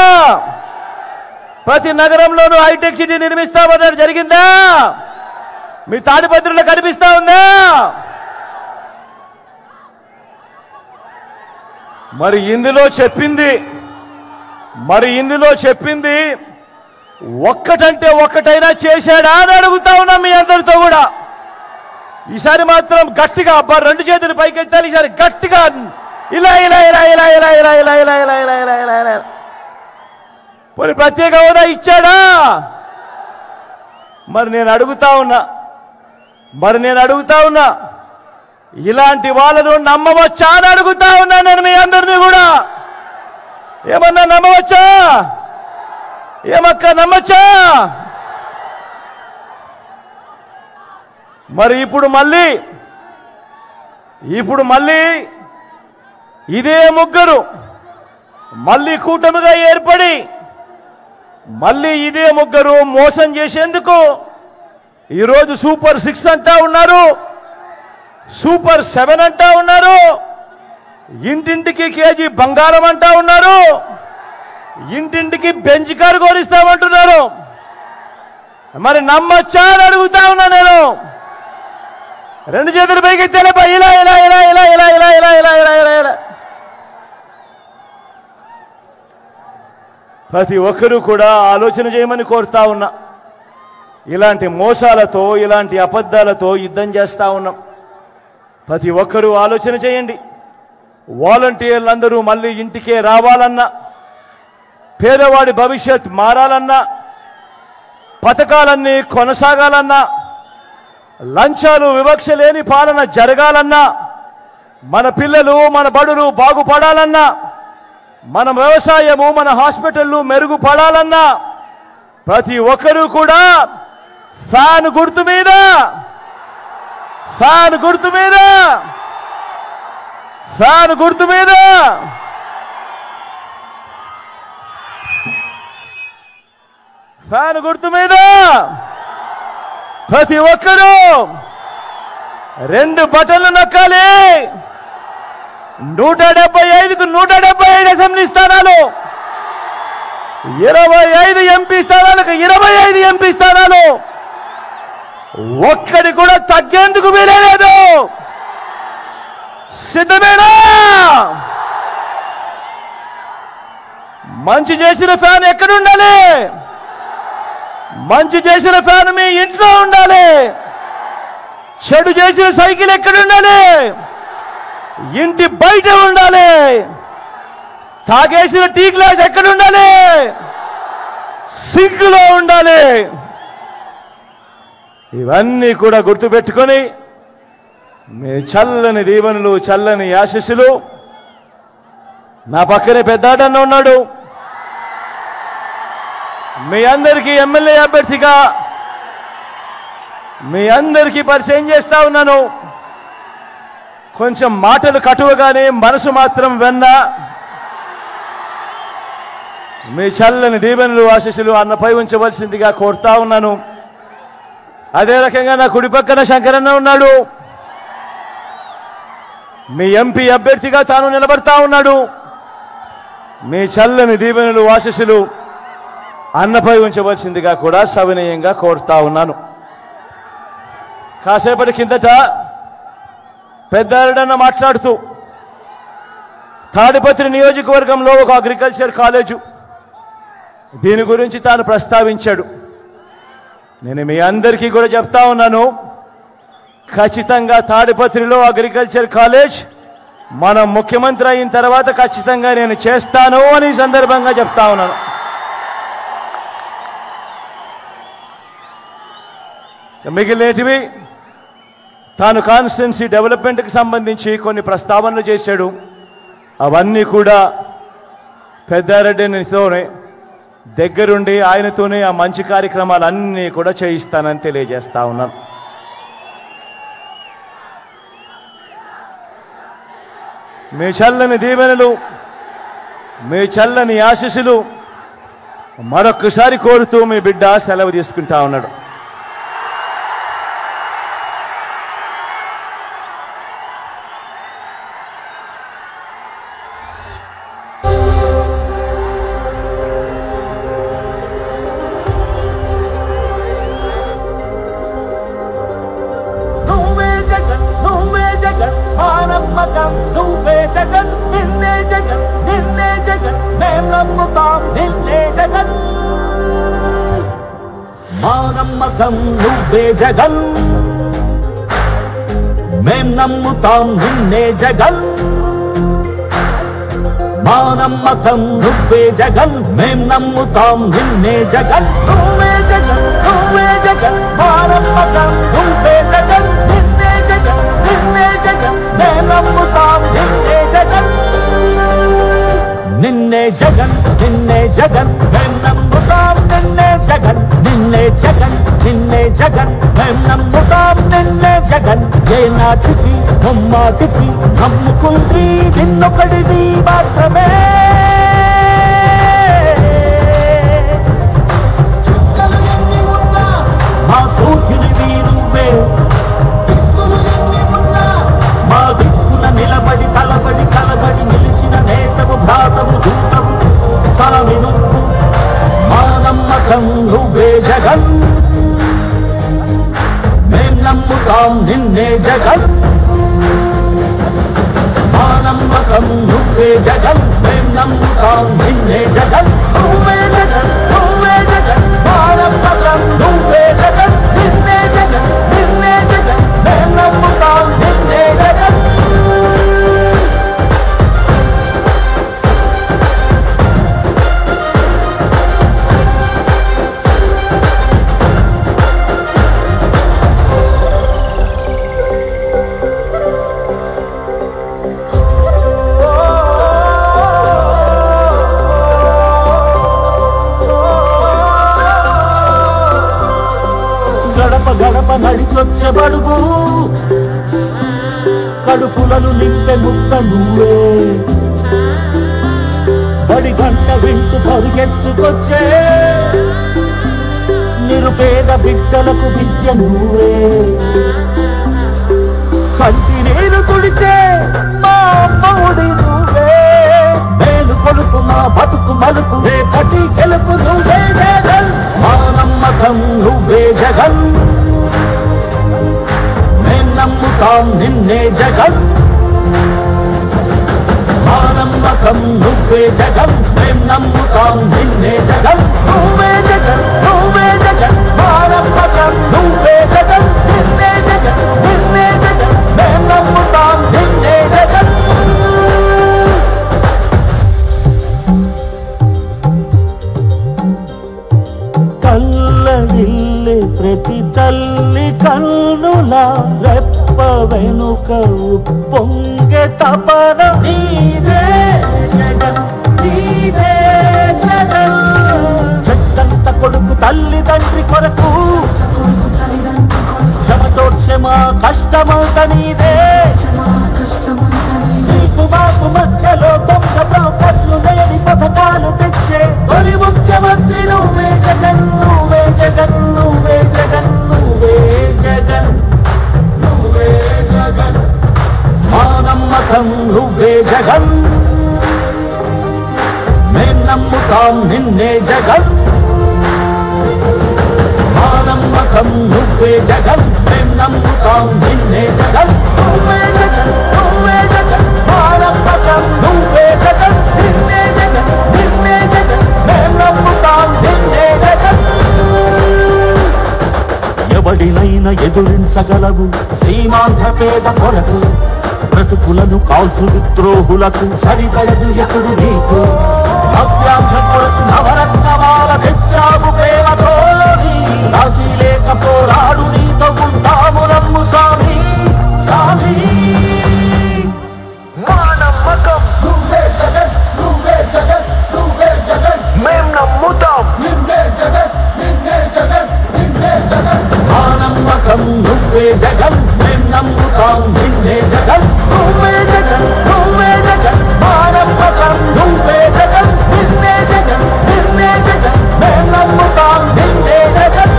ప్రతి నగరంలోనూ హైటెక్ సిటీ నిర్మిస్తామన్నాడు. జరిగిందా? మీ తాడిపత్రిలో కనిపిస్తా ఉందా? మరి ఇందులో చెప్పింది ఒక్కటంటే ఒక్కటైనా చేశాడా అని అడుగుతా ఉన్నా మీ అందరితో కూడా. ఈసారి మాత్రం గట్టిగా 2 చేతులు పైకెత్తాలి. ఈసారి గట్టిగా ఇలా ఇలా ఇలా ఇలా ఇలా ఇలా ఇలా ఇలా ఇలా ఇలా ఇలా ఇలా ఇలా పోనీ ప్రత్యేక హోదా ఇచ్చాడా? మరి నేను అడుగుతా ఉన్నా ఇలాంటి వాళ్ళను నమ్మవచ్చా అని అడుగుతా ఉన్నా నేను మీ అందరినీ కూడా. ఏమన్నా నమ్మవచ్చా? ఏమక్క నమ్మచ్చా? మరి ఇప్పుడు మళ్ళీ ఇదే ముగ్గురు మళ్ళీ కూటమిగా ఏర్పడి మళ్ళీ ఇదే ముగ్గురు మోసం చేసేందుకు ఈరోజు సూపర్ 6 అంటా ఉన్నారు, సూపర్ 7 అంటా ఉన్నారు, ఇంటింటికి కేజీ బంగారం అంటా ఉన్నారు, ఇంటింటికి బెంచ్ కారు కోరిస్తామంటున్నారు. మరి నమ్మచ్చా అని అడుగుతా ఉన్నా నేను. 2 చేతులు పైకి ఎత్తాలే ఇలా ఇలా ఇలా ఇలా ఇలా ఇలా ఇలా ఇలా ఇలా ఇలా ఇలా ప్రతి ఒక్కరూ కూడా ఆలోచన చేయమని కోరుతా ఉన్నా. ఇలాంటి మోసాలతో ఇలాంటి అబద్ధాలతో యుద్ధం చేస్తా ఉన్నాం. ప్రతి ఒక్కరూ ఆలోచన చేయండి. వాలంటీర్లందరూ మళ్ళీ ఇంటికే రావాలన్నా, పేదవాడి భవిష్యత్ మారాలన్నా, పథకాలన్నీ కొనసాగాలన్నా, లంచాలు వివక్ష లేని పాలన జరగాలన్నా, మన పిల్లలు మన బడులు బాగుపడాలన్నా, మన వ్యవసాయము మన హాస్పిటళ్లు మెరుగుపడాలన్నా ప్రతి ఒక్కరూ కూడా ఫ్యాన్ గుర్తు మీద ప్రతి ఒక్కరూ 2 బటన్లు నొక్కాలి. 175కు 175 అసెంబ్లీ స్థానాలు, 25 ఎంపీ స్థానాలకు 25 ఎంపీ స్థానాలు, ఒక్కడి కూడా తగ్గేందుకు వీలేదు. సిద్ధమేనా? మంచి చేసిన ఫ్యాన్ ఎక్కడ ఉండాలి? మంచి చేసిన ఫ్యాన్ మీ ఇంట్లో ఉండాలి. చెడు చేసిన సైకిల్ ఎక్కడ ఉండాలి? ఇంటి బయట ఉండాలి. తాగేసిన టీ గ్లాస్ ఎక్కడ ఉండాలి? సింక్లో ఉండాలి. ఇవన్నీ కూడా గుర్తుపెట్టుకొని మీ చల్లని దీవెనలు, చల్లని ఆశీస్సులు. నా పక్కనే పెద్దాడన్న ఉన్నాడు. మీ అందరికీ ఎమ్మెల్యే అభ్యర్థిగా మీ అందరికీ పరిచయం చేస్తా ఉన్నాను. కొంచెం మాటలు కటువగానే మనసు మాత్రం వెన్న. మీ చల్లని దీవెనలు, ఆశీస్సులు అన్నపై ఉంచవలసిందిగా కోరుతా ఉన్నాను. అదే రకంగా నా కుడి పక్కన శంకరన్న ఉన్నాడు. మీ ఎంపీ అభ్యర్థిగా తాను నిలబడతా ఉన్నాడు. మీ చల్లని దీవెనలు, ఆశీస్సులు అన్నపై ఉంచవలసిందిగా కూడా సవినయంగా కోరుతా ఉన్నాను. కాసేపటి కిందట పెద్దారెడ్డన్న మాట్లాడుతూ తాడిపత్రి నియోజకవర్గంలో ఒక అగ్రికల్చర్ కాలేజు దీని గురించి తాను ప్రస్తావించాడు. నేను మీ అందరికీ కూడా చెప్తా ఉన్నాను, ఖచ్చితంగా తాడిపత్రిలో అగ్రికల్చర్ కాలేజ్ మన ముఖ్యమంత్రి అయిన తర్వాత ఖచ్చితంగా నేను చేస్తాను అని ఈ సందర్భంగా చెప్తా ఉన్నాను. మిగిలినటివి తాను కాన్స్టిట్యున్సీ డెవలప్మెంట్కి సంబంధించి కొన్ని ప్రస్తావనలు చేశాడు. అవన్నీ కూడా పెద్దారెడ్డితోనే దగ్గరుండి ఆయనతోనే ఆ మంచి కార్యక్రమాలన్నీ కూడా చేయిస్తానని తెలియజేస్తా ఉన్నాను. మీ చల్లని దీవెనలు, మీ చల్లని ఆశీస్సులు మరొక్కసారి కోరుతూ మీ బిడ్డ సెలవు తీసుకుంటా ఉన్నాడు. నువ్వే జగన్, నిన్నే జగన్, నిన్నే జగన్, మేం నమ్ముతాం నిన్నే జగన్. మా నమ్మకం నువ్వే జగన్, మేం నమ్ముతాం నిన్నే జగన్. మా నమ్మకం నువ్వే జగన్, మేం నమ్ముతాం నిన్నే జగన్. నువ్వే జగన్, నువ్వే జగన్, మా నమ్మకం నువ్వే జగన్, నిన్నే జగన్, నిన్నే జగన్, మేం నమ్ముతాం నిన్నే జగన్. నిన్నే జగన్, నిన్నే జగన్, మేం నమ్ముతాం నిన్నే జగన్, నిన్నే జగన్, నిన్నే జగన్, మేం నమ్ముతాం నిన్నే జగన్. ఏ నాటికి నమ్మాటికి నమ్ముకుంది నిన్నొకడిది మాత్రమే. మా సూర్యునివి నువ్వే, మా దిక్కున నిలబడి తలబడి కలబడి నిలిచిన నేతవు, భ్రాతవు, దూతవు, సామి నువ్వు. మా నమ్మకం నువ్వే జగన్, మేం నమ్ముతాం నిన్నే జగన్. మా నమ్మకం నువ్వే జగన్, మేం నమ్ముతాం నిన్నే జగన్. నువ్వే జగన్, నువ్వే జగన్, మా నమ్మకం నువ్వే జగన్, నిన్నే జగన్, నిన్నే జగన్, మేం నమ్ముతాం నిన్నే జగన్. గడప గడప నడిచొచ్చే బడుగు, కడుపులను నింపే ముక్క నువ్వే. బడి గంట వింటూ పరిగెత్తుకొచ్చే నిరుపేద బిడ్డలకు విద్య నువ్వే. కంటి నీరు తుడిచే మా అమ్మఒడి నువ్వే. మేలు కొలుపు మా బతుకు మలుపు, రేపటి గెలుపు నువ్వే జగన్. మా నమ్మకం నువ్వే జగన్, మేం నమ్ముతాం నిన్నే జగన్. మా నమ్మకం నువ్వే జగన్ మేం నమ్ముతాం నిన్నే జగన్ నువ్వే జగన్ నువ్వే జగన్ మా నమ్మకం నువ్వే జగన్ నిన్నే జగన్ నిన్నే జగన్ మేం నమ్ముతాం నిన్నే జగన్ కళ్ళగిల్లే ప్రతి తల్లి కన్నుల రెప్ప వెనుక పొంగే తపన నీదే జగన్ నీదే జగన్ చెట్టంత కొడుకు తల్లి తండ్రి కొరకు క్షమతో క్షమ కష్టమంత నీదే నీకు మాకు మధ్యలో దొంగ బ్రోకర్లు లేని పథకాలు తెచ్చే తొలి ముఖ్యమంత్రి నువ్వే జగన్ నువ్వే జగన్ నువ్వే జగన్ నువ్వే జగన్ నువ్వే జగన్ మా నమ్మకం నువ్వే జగన్ మేం నమ్ముతాం నిన్నే జగన్ మా నమ్మకం నువ్వే జగన్ మేం నమ్ముతాం నిన్నే జగన్ నువ్వే జగన్ నువ్వే జగన్ మా నమ్మకం నువ్వే జగన్ నిన్నే జగన్ నిన్నే జగన్ మేం నమ్ముతాం నిన్నే జగన్ ఎవడినైనా ఎదురించగలవు సీమాంధ్ర పేద కొరకు బ్రతుకులను కాల్చు విద్రోహులకు సరిపడదు ఎప్పుడు నీకు నవ్యాంధ్ర కొరకు నవరత్నమాల తెచ్చావు ప్రేమతో రాజీ లేక పోరాడు నీతో ఉంటాము నమ్ము స్వామి స్వామి మా నమ్మకం నువ్వే జగన్ నువ్వే జగన్ నువ్వే జగన్ మేం నమ్ముతాం నిన్నే జగన్ నిన్నే జగన్ నిన్నే జగన్ మా నమ్మకం నువ్వే జగన్ మేం నమ్ముతాం నిన్నే జగన్ నువ్వే జగన్ నువ్వే జగన్ మా నమ్మకం నువ్వే జగన్ నిన్నే జగన్ నిన్నే జగన్ మేం నమ్ముతాం నిన్నే జగన్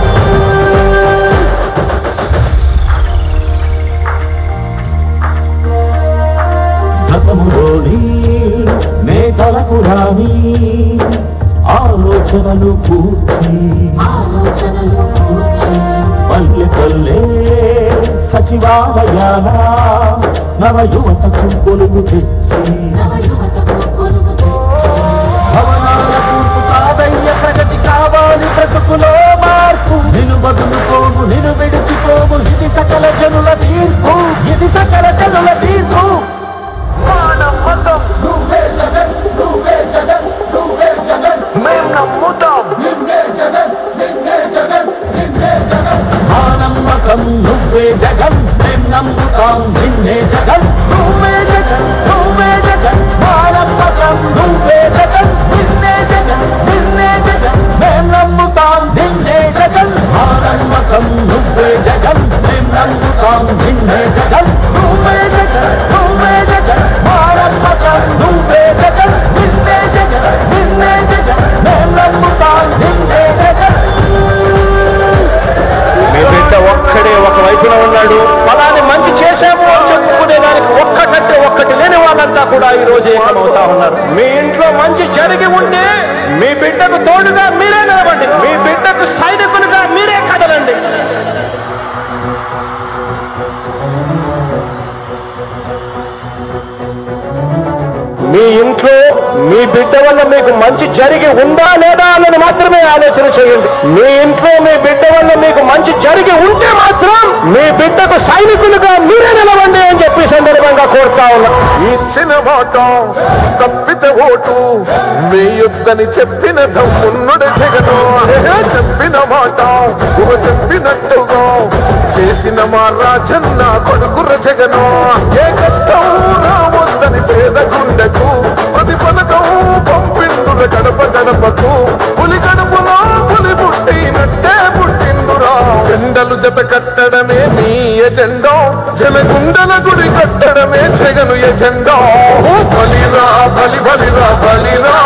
గతములోని నేతలకు రాని ఆలోచనలు కూర్చి పల్లె పల్లె సచివాలయాల నవ యువతకు కొలువు తెచ్చి భవనాల కూర్పు కాదయ్య ప్రగతి కావాలి బ్రతుకులో మార్పు నిన్ను బదులుకోము నిన్ను విడిచిపోము ఇది సకల జనుల తీర్పు ఇది సకల జనుల తీర్పు మా నమ్మకం నువ్వే జగన్ నువ్వే జగన్ నువ్వే జగన్ మేం నమ్ముతాం నిన్నే జగన్ నిన్నే జగన్ నిన్నే జగన్ మా నమ్మకం నువ్వే జగన్ మేం నమ్ముతాం నిన్నే జగన్ నువ్వే జగన్ నువ్వే జగన్ మా నమ్మకం నువ్వే జగన్ నిన్నే జగన్ నిన్నే జగన్ మేం నమ్ముతాం నిన్నే జగన్ మా నమ్మకం నువ్వే జగన్ మేం నమ్ముతాం నిన్నే జగన్ నువ్వే జగన్ నువ్వే జగన్ మా నమ్మకం నువ్వే జగన్ నిన్నే జగన్ నిన్నే జగన్ మేం నమ్ముతాం నిన్నే జగన్ మీ బిడ్డ ఒక్కడే ఒక వైపున ఉన్నాడు. ఫలాన్ని మంచి చేశాము అని చెప్పుకునేదానికి ఒక్కటంటే ఒక్కటి లేని వాళ్ళంతా కూడా ఈ రోజు ఏకమవుతా ఉన్నారు. మీ ఇంట్లో మంచి జరిగి ఉంటే మీ బిడ్డకు తోడుగా మీరే నిలబండి, మీ బిడ్డకు సైనికులుగా మీరే కదలండి. మీ ఇంట్లో మీ బిడ్డ వల్ల మీకు మంచి జరిగి ఉందా లేదా అన్నది మాత్రమే ఆలోచన చేయండి. మీ ఇంట్లో మీ బిడ్డ వల్ల మీకు మంచి జరిగి ఉంటే మాత్రం మీ బిడ్డకు సైనికులుగా మీరే నిలవండి అని చెప్పి సందర్భంగా కోరుతా ఉన్నా. ఇచ్చిన మాట తప్పితే ఓటు మీ యుద్ధని చెప్పిన దమ్మున్నుడు జగను చెప్పిన మాట చెప్పినట్టుగా చేసిన మా రాజన్న కొడుకుర జగను ఏ కష్టం రావద్దని పేద గుండెకు ప్రతి పథకం పంపిండుర గడప గడపకు పులి గడపలో పులి పుట్టినట్టే పుట్టిండురా జెండలు జత కట్టడమే మీ ఎజెండా జనగుండల గుడి కట్టడమే జగను ఎజెండా బలిరా బలి బలిరా బలిరా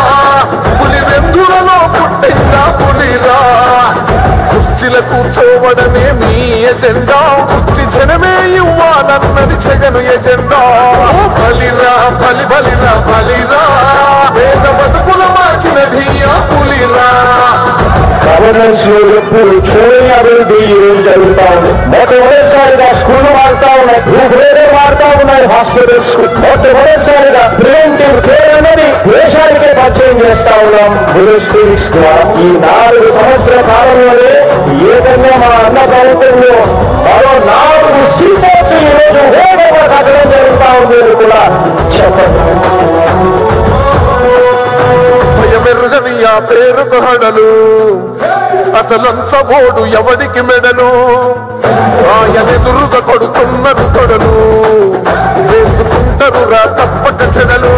పులి వెందులలో పుట్టిందా పులిరా కుర్చీల కూర్చోవడమే మీ ఎజెండా కుర్చీ జనమే ఇవ్వాలన్నది జగను ఎజెండా బలిరా బలి బలిరా బలిరా పేద బతుకుల మార్చినది ఆ పులిరా. గవర్నెన్స్ లో ఎప్పుడు చూడని అభివృద్ధి ఈ రోజు జరుగుతా ఉంది. మొట్టమొదటిసారిగా స్కూళ్లు మారుతా ఉన్నాయి, రూపురేఖలు మారుతా ఉన్నాయి, హాస్పిటల్స్ కు మొట్టమొదటిసారిగా ప్రివెంటివ్ చేస్తా ఉన్నాం బులిస్టిక్స్ ఈ 4 సంవత్సరాల కాలంలోనే ఏదైనా మా అన్న ప్రభుత్వంలో మరో 4 సీపోర్టు ఈరోజు వేగంగా కట్టడం జరుగుతా ఉంది కూడా చెప్పండి. భయమెరుగని ఆ పేరుకు హడలు అసలంచబోడు ఎవడికి మెడలు ఆయనెదురుగా కొడుతున్నారు తొడలు వేసుకుంటారు రా తప్పక చెడలు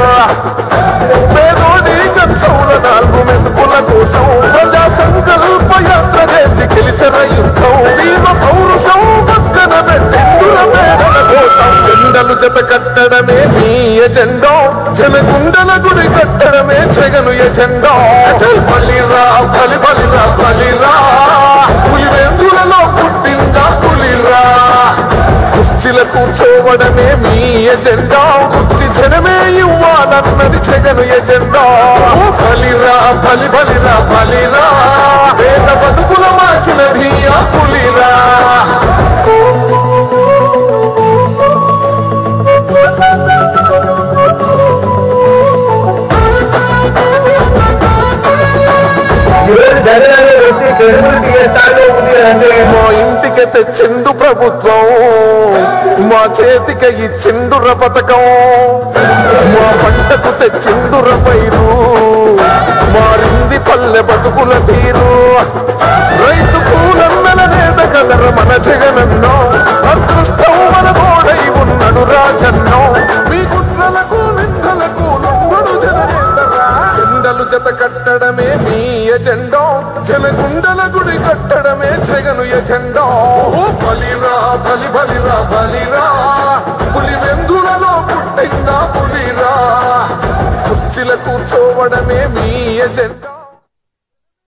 పేదోడి కంచౌల 4 మెతుకుల కోసం ప్రజా సంకల్ప యాత్ర చేసి గెలిచిన యుద్ధం దీన పౌరుషం పక్కన పెట్టిండుల పేదల కోసం జెండలు జత కట్టడమే మీ ఎజెండా జనగుండల గుడి కట్టడమే జగను ఎజెండా బలిరా బలి బలిరా బలిరా పులివేందులలో పుట్టిందా పులిరా కుర్చీల కూర్చోవడమే మీ ఎజెండా కుర్చీ జనమే ఇవ్వాలన్నది జగను ఎజెండా బలిరా బలి బలిరా బలిరా పేద బతుకుల మార్చినది ఆ పులిరా మా ఇంటికి తెచ్చిండు ప్రభుత్వం మా చేతికి ఇచ్చిండుర పథకం మా పంటకు తెచ్చిండుర పైరు మారింది పల్లె బతుకుల తీరు రైతు కూలన్నల నేత కదర మన జగనన్నో అదృష్టం మన గోడై ఉన్నడు రాజన్నో మీ కుట్రలకు నిందలకు నొంగడు జననేతరా జెండలు జత కట్టడమే మీ ఎజెండా జనగుండల గుడి కట్టడమే జగను ఎజెండా బలిరా బలి బలిరా బలిరా పులివెందులలో పుట్టిందా పులిరా కుర్చీల కూర్చోవడమే మీ ఎజెండా